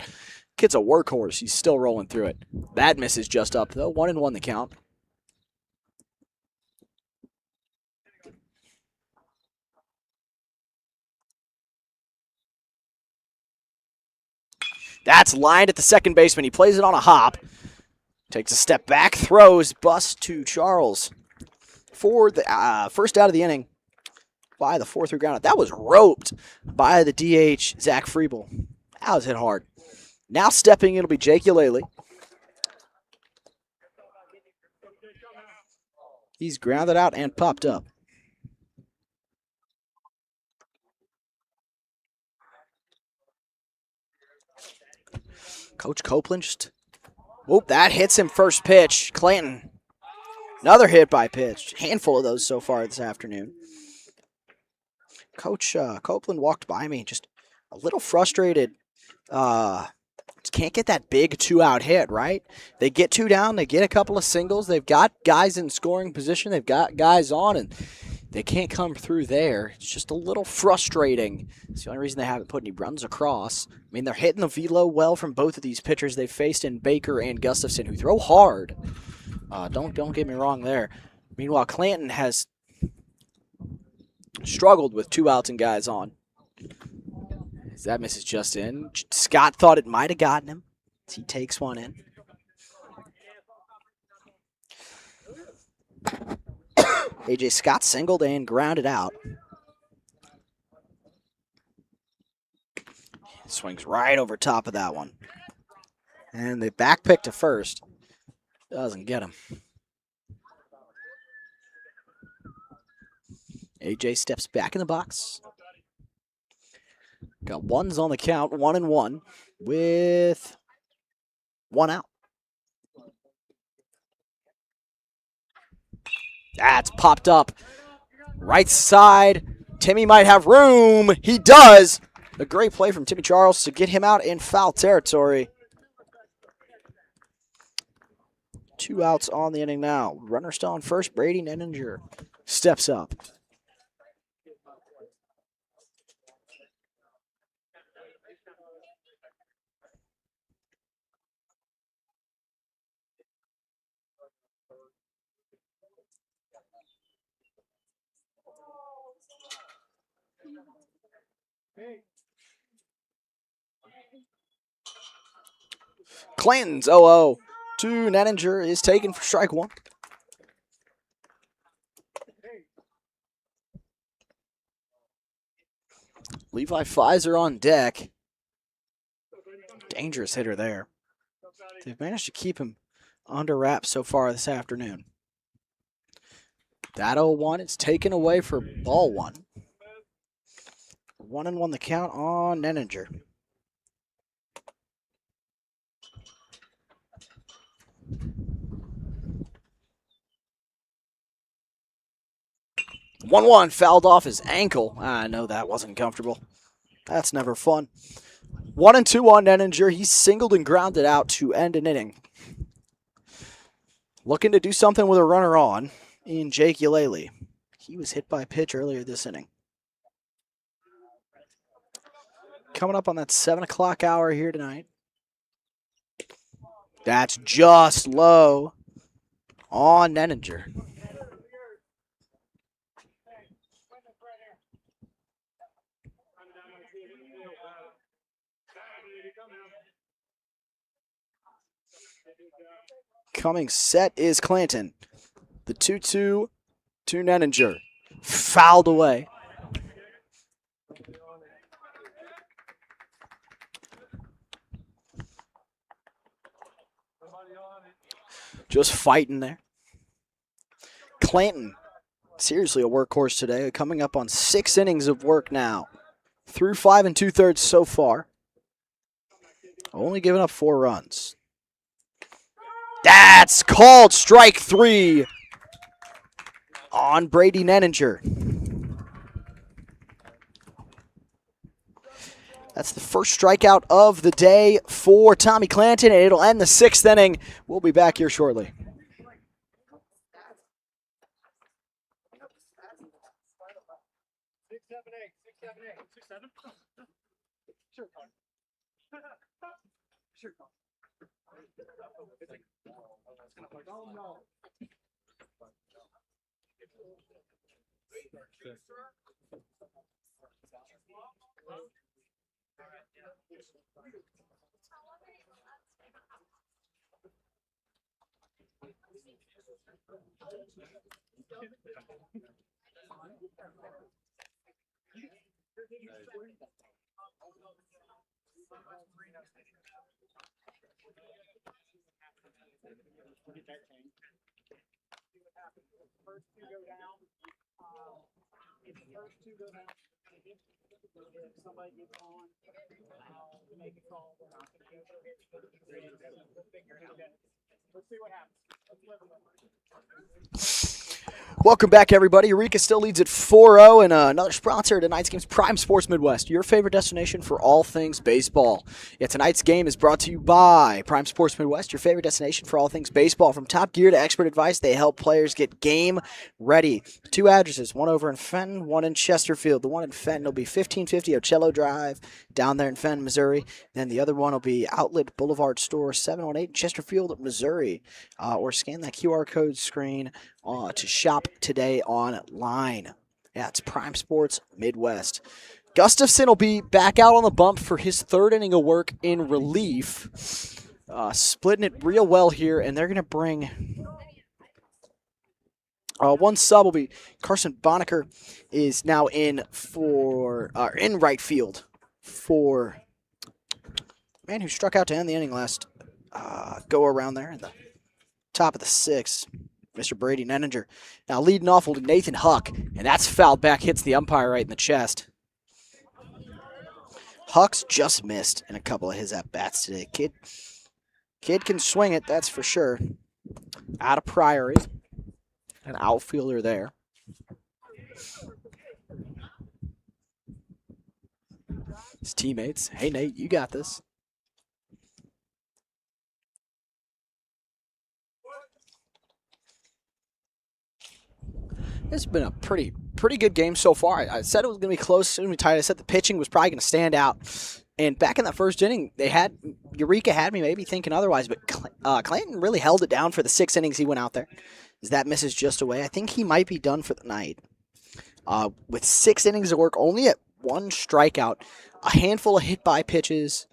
Kid's a workhorse. He's still rolling through it. That misses just up though. 1-1 the count. That's lined at the second baseman. He plays it on a hop. Takes a step back, throws, bust to Charles for the first out of the inning by the 4-3 ground. That was roped by the DH, Zach Friebel. That was hit hard. Now stepping in, it'll be Jake Eulalie. He's grounded out and popped up. Coach Copeland just, whoop, that hits him first pitch. Clanton, another hit by pitch. Handful of those so far this afternoon. Coach Copeland walked by me, just a little frustrated. Can't get that big 2-out hit, right? They get 2 down, they get a couple of singles. They've got guys in scoring position. They've got guys on, and they can't come through there. It's just a little frustrating. It's the only reason they haven't put any runs across. I mean, they're hitting the velo well from both of these pitchers they've faced in Baker and Gustafson, who throw hard. Don't get me wrong there. Meanwhile, Clanton has struggled with 2 outs and guys on. That misses just in. Scott thought it might have gotten him. He takes one in. A.J. Scott singled and grounded out. Swings right over top of that one. And the back pick to first doesn't get him. AJ steps back in the box. Got ones on the count, 1-1, with one out. That's popped up. Right side. Timmy might have room. He does. A great play from Timmy Charles to get him out in foul territory. 2 outs on the inning now. Runner still on first. Brady Nenninger steps up. Clanton's 0-0 to Nenninger is taken for strike one. Levi Fizer on deck. Dangerous hitter there. They've managed to keep him under wraps so far this afternoon. That 0-1 is taken away for ball one. 1-1 the count on Nenninger. One fouled off his ankle. I know that wasn't comfortable. That's never fun. 1-2 on Nenninger. He singled and grounded out to end an inning. Looking to do something with a runner on in Jake Eulele. He was hit by a pitch earlier this inning. Coming up on that 7 o'clock hour here tonight. That's just low on Nenninger. Coming set is Clanton. The 2-2 to Nenninger. Fouled away. Just fighting there. Clanton, seriously a workhorse today. Coming up on 6 innings of work now. Through 5 2/3 so far. Only giving up 4 runs. That's called strike 3 on Brady Nenninger. That's the first strikeout of the day for Tommy Clanton, and it'll end the 6th inning. We'll be back here shortly. Welcome back, everybody. Eureka still leads at 4-0, and another sponsor of tonight's game is Prime Sports Midwest, your favorite destination for all things baseball. Yeah, tonight's game is brought to you by Prime Sports Midwest, your favorite destination for all things baseball. From top gear to expert advice, they help players get game ready. 2 addresses, one over in Fenton, one in Chesterfield. The one in Fenton will be 1550 Ocello Drive down there in Fenton, Missouri. Then the other one will be Outlet Boulevard Store, 718 Chesterfield, Missouri. Or scan that QR code screen to shop today online. Yeah, it's Prime Sports Midwest. Gustafson will be back out on the bump for his 3rd inning of work in relief. Splitting it real well here, and they're going to bring one sub will be Carson Bonacker is now in right field for man who struck out to end the inning last go around there in the top of the 6th. Mr. Brady Nenninger now leading off with Nathan Huck, and that's fouled back, hits the umpire right in the chest. Huck's just missed in a couple of his at-bats today. Kid can swing it, that's for sure. Out of Priory, an outfielder there. His teammates, hey Nate, you got this. It's been a pretty good game so far. I said it was going to be close, soon to be tight. I said the pitching was probably going to stand out. And back in that first inning, Eureka had me maybe thinking otherwise, but Clanton really held it down for the 6 innings he went out there. As that misses just away, I think he might be done for the night. With 6 innings of work, only at 1 strikeout, a handful of hit-by pitches,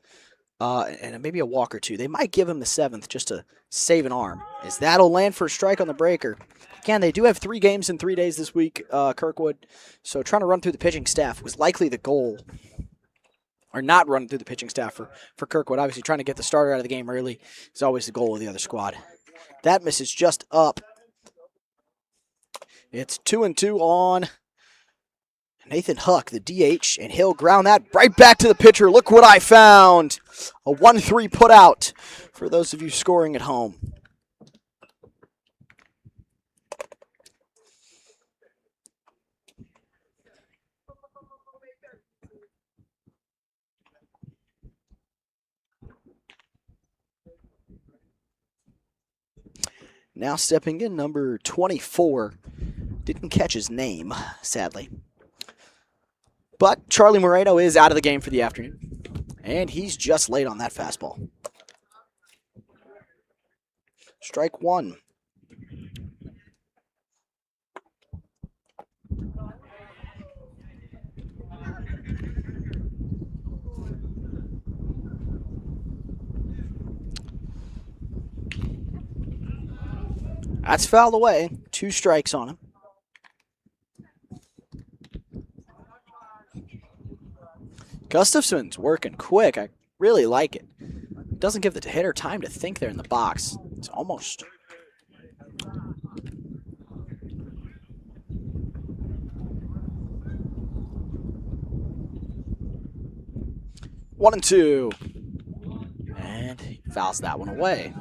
and maybe a walk or 2. They might give him the 7th just to save an arm, as that'll land for a strike on the breaker. Again, they do have 3 games in 3 days this week, Kirkwood, so trying to run through the pitching staff was likely the goal. Or not running through the pitching staff for Kirkwood. Obviously, trying to get the starter out of the game early is always the goal of the other squad. That misses just up. It's 2-2 on Nathan Huck, the DH, and he'll ground that right back to the pitcher. Look what I found. A 1-3 put out for those of you scoring at home. Now stepping in, number 24. Didn't catch his name, sadly. But Charlie Moreno is out of the game for the afternoon. And he's just late on that fastball. Strike 1. That's fouled away. 2 strikes on him. Gustafson's working quick. I really like it. Doesn't give the hitter time to think there in the box. It's almost. One and 2. And he fouls that one away.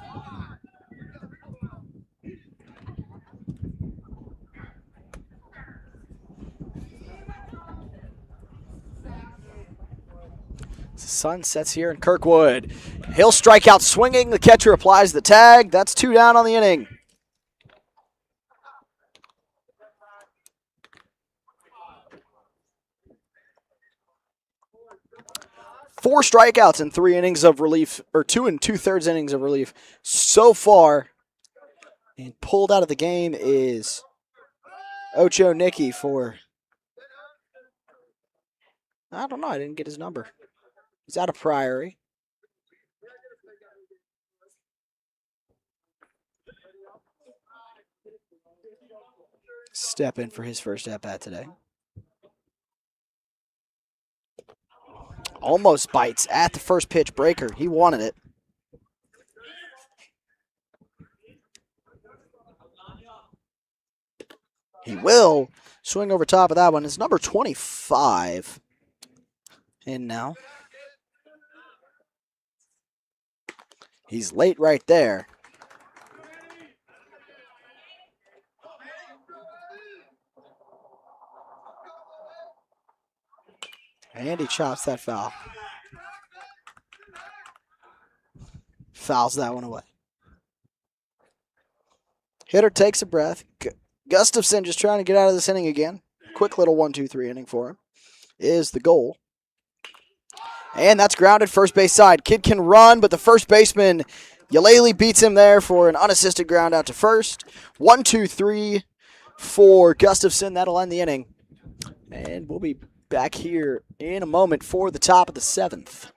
The sun sets here in Kirkwood. He'll strike out swinging. The catcher applies the tag. That's 2 down on the inning. Four strikeouts in 3 innings of relief, or 2 2/3 innings of relief so far. And pulled out of the game is Ocho Nicky for, I don't know, I didn't get his number. He's out of Priory. Step in for his first at-bat today. Almost bites at the first pitch breaker. He wanted it. He will swing over top of that one. It's number 25. And now he's late right there. And he chops that foul. Fouls that one away. Hitter takes a breath. Gustafson just trying to get out of this inning again. Quick little 1-2-3 inning for him is the goal. And that's grounded first base side. Kid can run, but the first baseman, Yalele, beats him there for an unassisted ground out to first. 1-2-3 for Gustafson. That'll end the inning. And we'll be back here in a moment for the top of the 7th.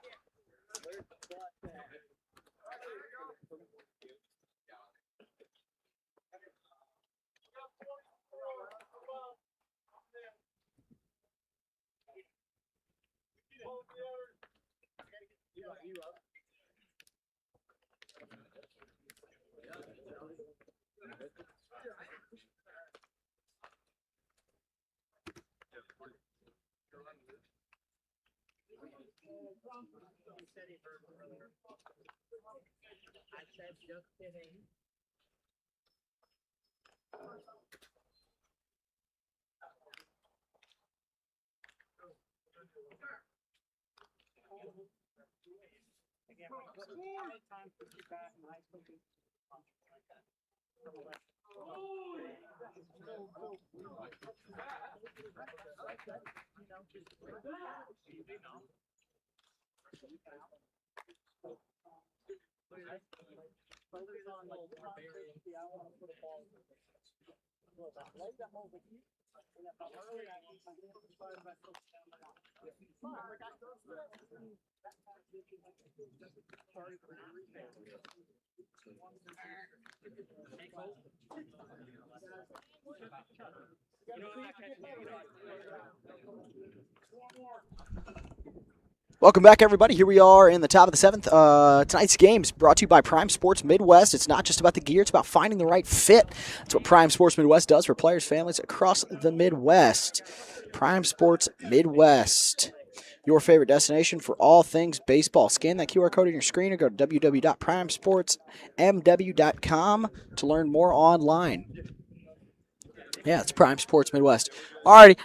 Welcome back, everybody. Here we are in the top of the seventh. Tonight's game is brought to you by Prime Sports Midwest. It's not just about the gear, it's about finding the right fit. That's what Prime Sports Midwest does for players, families across the Midwest. Prime Sports Midwest, your favorite destination for all things baseball. Scan that QR code on your screen or go to www.primesportsmw.com to learn more online. Yeah, it's Prime Sports Midwest. Alrighty,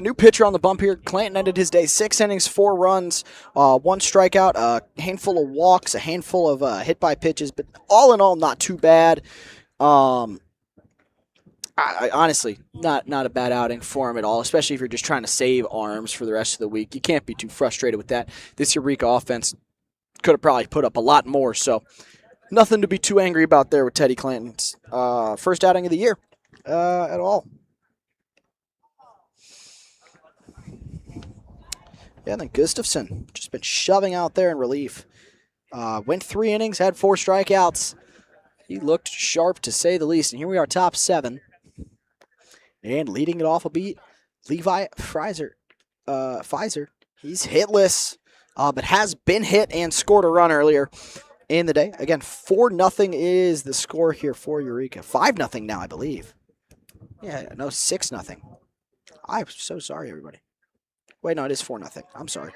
new pitcher on the bump here. Clanton ended his day 6 innings, 4 runs, 1 strikeout, a handful of walks, a handful of hit by pitches, but all in all, not too bad. I honestly, not a bad outing for him at all, especially if you're just trying to save arms for the rest of the week. You can't be too frustrated with that. This Eureka offense could have probably put up a lot more, so nothing to be too angry about there with Teddy Clanton's first outing of the year at all. Yeah, and then Gustafson just been shoving out there in relief. Went 3 innings, had 4 strikeouts. He looked sharp to say the least. And here we are, top 7. And leading it off will be Levi Pfizer. He's hitless, but has been hit and scored a run earlier in the day. Again, 4-0 is the score here for Eureka. 5-0 now, I believe. Yeah, no, 6-0. I'm so sorry, everybody. Wait, no, it is 4-0. I'm sorry.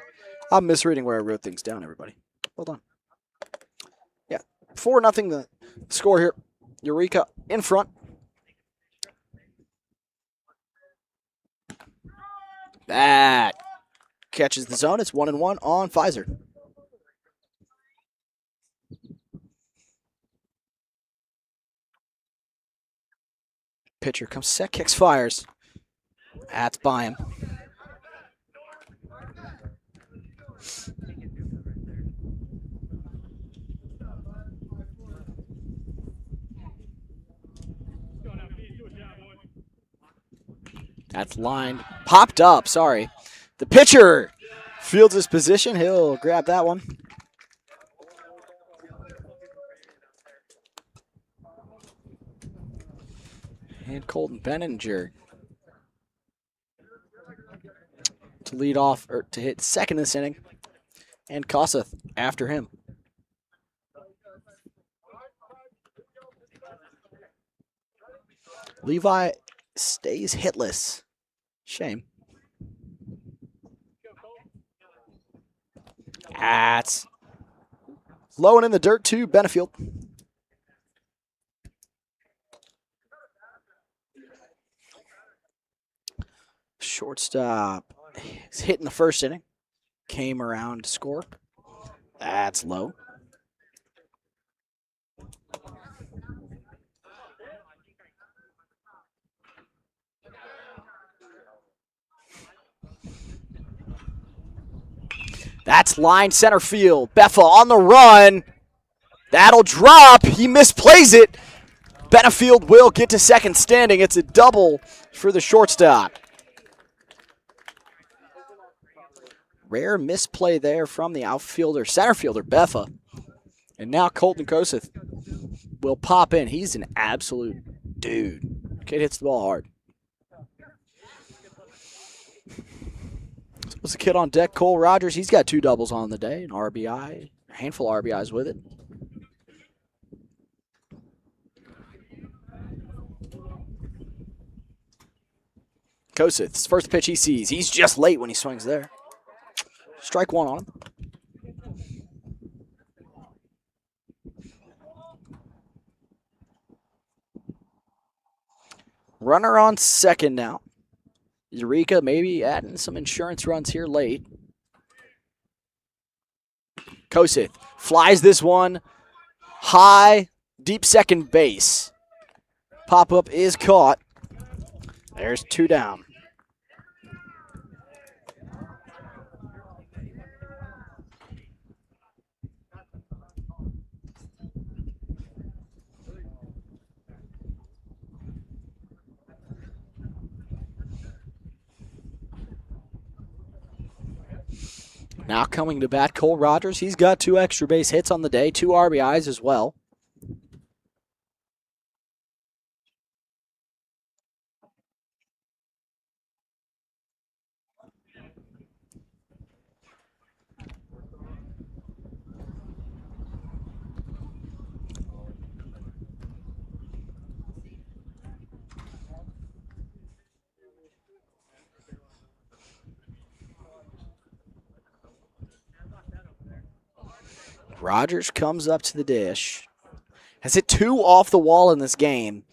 I'm misreading where I wrote things down, everybody. Hold on. Yeah, 4-0 the score here. Eureka in front. That catches the zone. It's 1-1 on Pfizer. Pitcher comes set, kicks, fires. That's by him. That's lined. Popped up, sorry. The pitcher fields his position. He'll grab that one. And Colton Benninger to lead off, or to hit second this inning. And Kossuth after him. Levi stays hitless. Shame. That's low and in the dirt to Benefield. Shortstop is hit in the first inning. Came around to score. That's low. That's line center field. Beffa on the run. That'll drop. He misplays it. Benefield will get to second standing. It's a double for the shortstop. Rare misplay there from the outfielder, center fielder, Beffa. And now Colton Kossuth will pop in. He's an absolute dude. Kid hits the ball hard. Was the kid on deck, Cole Rogers. He's got 2 doubles on the day, an RBI, a handful of RBIs with it. Kossuth's first pitch he sees. He's just late when he swings there. Strike 1 on him. Runner on second now. Eureka maybe adding some insurance runs here late. Kosith flies this one high, deep second base. Pop-up is caught. There's 2 down. Now coming to bat, Cole Rogers. He's got 2 extra base hits on the day, 2 RBIs as well. Rogers comes up to the dish. Has hit 2 off the wall in this game.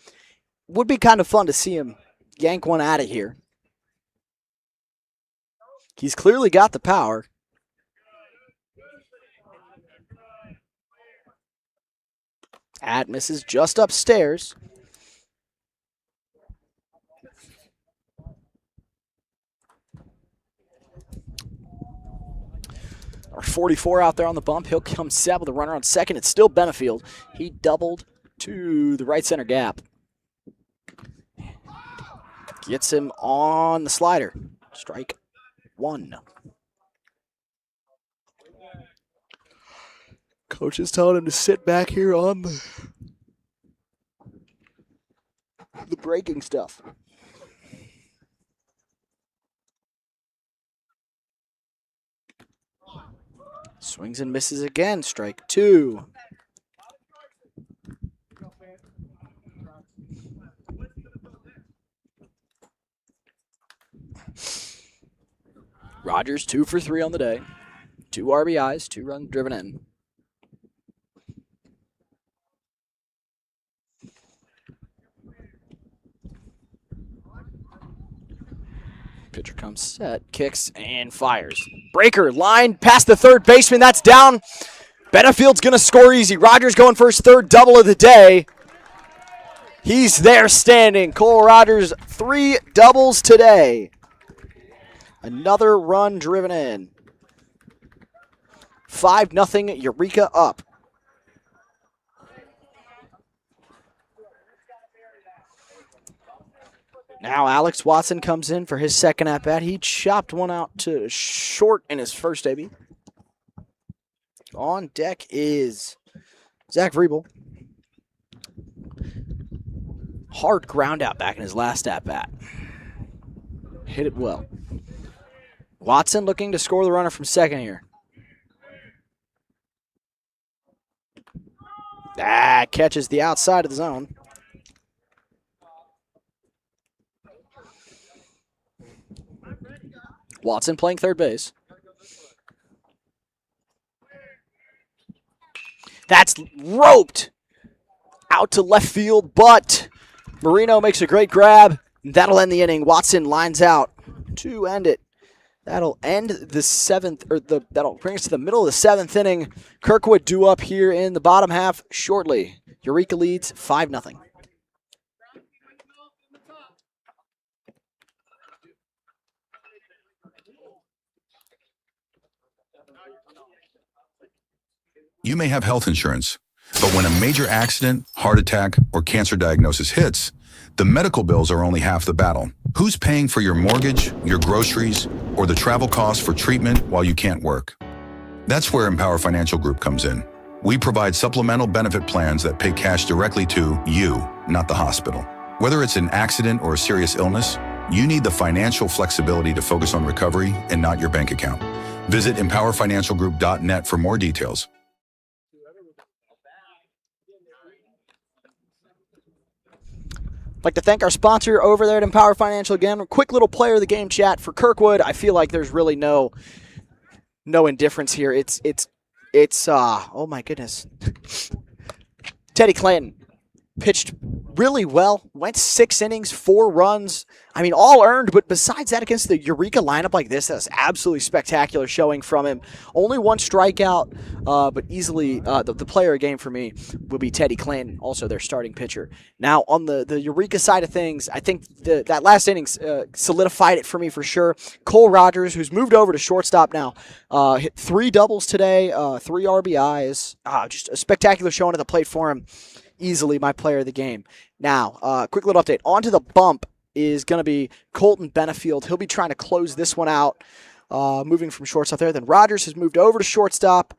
Would be kind of fun to see him yank one out of here. He's clearly got the power. At misses just upstairs. Our 44 out there on the bump. He'll come set with a runner on second. It's still Benefield. He doubled to the right center gap. Gets him on the slider. Strike 1. Coach is telling him to sit back here on the breaking stuff. Swings and misses again. Strike 2. Rogers 2 for 3 on the day. 2 RBIs, 2 runs driven in. Pitcher comes set, kicks, and fires. Breaker, line, past the third baseman. That's down. Benefield's going to score easy. Rogers going for his 3rd double of the day. He's there standing. Cole Rogers, 3 doubles today. Another run driven in. 5-0, Eureka up. Now Alex Watson comes in for his second at-bat. He chopped one out to short in his first debut. On deck is Zach Vriebel. Hard ground out back in his last at-bat. Hit it well. Watson looking to score the runner from second here. Catches the outside of the zone. Watson playing third base. That's roped out to left field, but Marino makes a great grab. That'll end the inning. Watson lines out to end it. That'll end the 7th, or that'll bring us to the middle of the 7th inning. Kirkwood due up here in the bottom half shortly. Eureka leads 5-0. You may have health insurance, but when a major accident, heart attack, or cancer diagnosis hits, the medical bills are only half the battle. Who's paying for your mortgage, your groceries, or the travel costs for treatment while you can't work? That's where Empower Financial Group comes in. We provide supplemental benefit plans that pay cash directly to you, not the hospital. Whether it's an accident or a serious illness, you need the financial flexibility to focus on recovery and not your bank account. Visit empowerfinancialgroup.net for more details. I'd like to thank our sponsor over there at Empower Financial again. Quick little player of the game chat for Kirkwood. I feel like there's really no indifference here. It's oh my goodness. Teddy Clanton pitched really well. Went 6 innings, 4 runs. I mean, all earned, but besides that, against the Eureka lineup like this, that's absolutely spectacular showing from him. Only 1 strikeout, but easily the player of the game for me will be Teddy Clanton, also their starting pitcher. Now, on the Eureka side of things, I think that last inning solidified it for me for sure. Cole Rogers, who's moved over to shortstop now, hit 3 doubles today, 3 RBIs. Just a spectacular showing at the plate for him. Easily my player of the game. Now, quick little update. Onto the bump is going to be Colton Benefield. He'll be trying to close this one out, moving from shortstop there. Then Rogers has moved over to shortstop.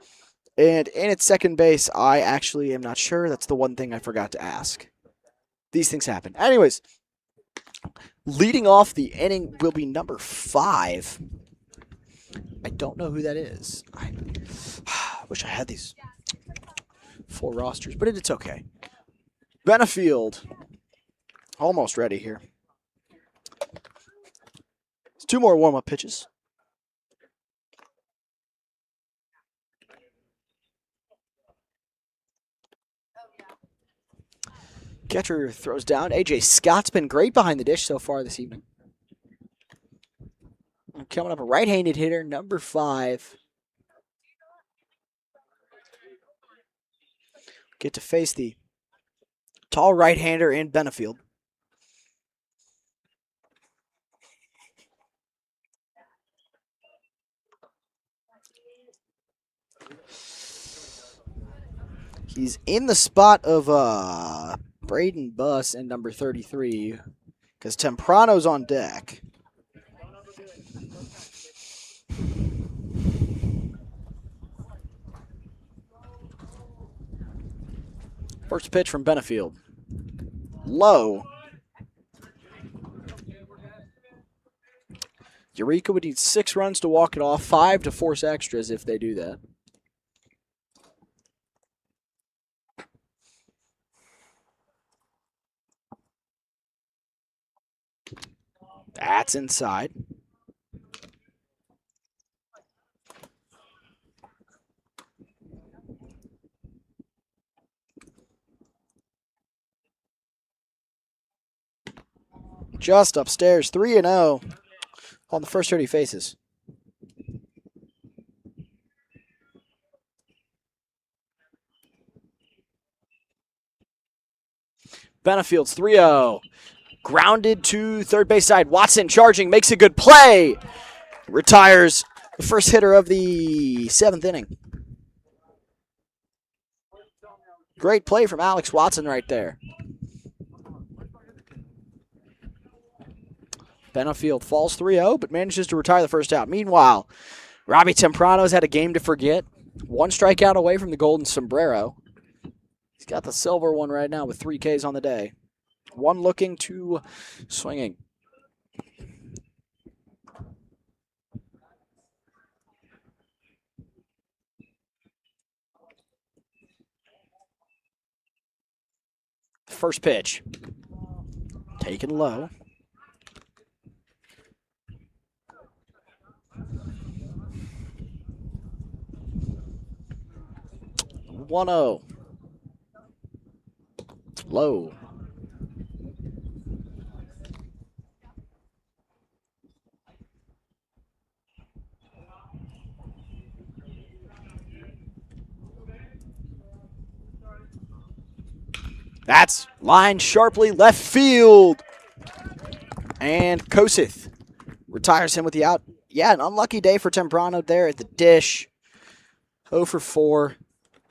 And in at second base, I actually am not sure. That's the one thing I forgot to ask. These things happen. Anyways, leading off the inning will be number 5. I don't know who that is. I wish I had these full rosters, but it's okay. Benefield, almost ready here. It's 2 more warm-up pitches. Catcher throws down. A.J. Scott's been great behind the dish so far this evening. Coming up, a right-handed hitter, number 5. Get to face the tall right-hander in Benefield. He's in the spot of Braden Buss and number 33 because Temprano's on deck. First pitch from Benefield. Low. Eureka would need 6 runs to walk it off, 5 to force extras if they do that. That's inside. Just upstairs, 3-0 on the first 30 faces. Benefield's 3-0. Grounded to third base side. Watson charging, makes a good play. Retires the first hitter of the 7th inning. Great play from Alex Watson right there. Benefield falls 3-0, but manages to retire the first out. Meanwhile, Robbie Temprano's had a game to forget. 1 strikeout away from the golden sombrero. He's got the silver one right now with 3 Ks on the day. 1 looking, 2 swinging. First pitch. Taken low. 1-0. Low. That's lined sharply left field. And Kosith retires him with the out. Yeah, an unlucky day for Temprano there at the dish. 0 for 4.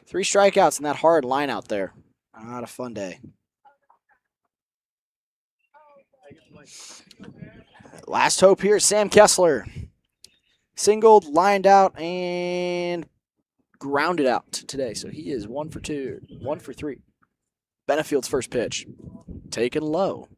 3 strikeouts in that hard line out there. Not a fun day. Last hope here, Sam Kessler. Singled, lined out, and grounded out today. So he is 1 for 2, 1 for 3. Benefield's first pitch. Taken low.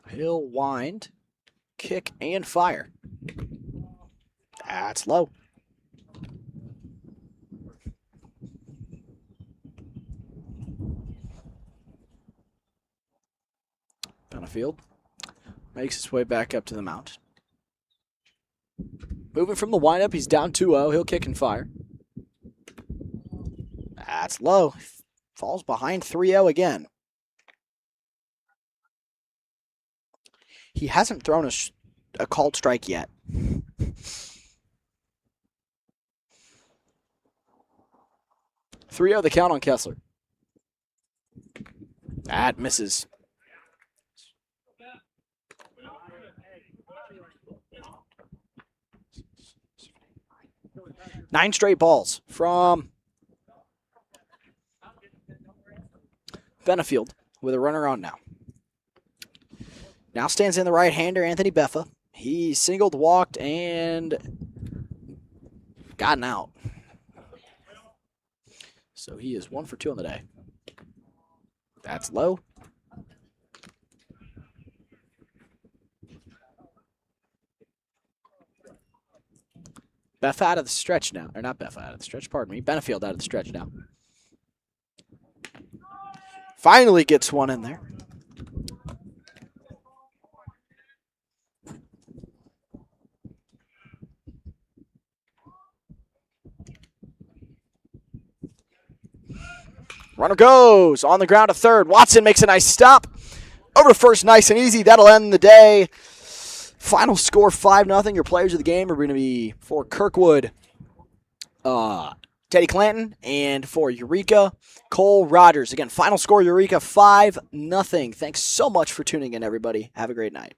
He'll wind, kick, and fire. That's low. Benefield makes his way back up to the mound. Moving from the windup, he's down 2-0. He'll kick and fire. That's low. Falls behind 3-0 again. He hasn't thrown a called strike yet. 3-0 the count on Kessler. That misses. Nine straight balls from Benefield with a runner on now. Now stands in the right-hander, Anthony Beffa. He singled, walked, and gotten out. So he is 1 for 2 on the day. That's low. Beffa out of the stretch now. Or not Beffa out of the stretch, pardon me. Benefield out of the stretch now. Finally gets one in there. Runner goes on the ground to third. Watson makes a nice stop. Over to first, nice and easy. That'll end the day. Final score 5-0. Your players of the game are going to be for Kirkwood, Teddy Clanton, and for Eureka, Cole Rogers. Again, final score Eureka 5-0. Thanks so much for tuning in, everybody. Have a great night.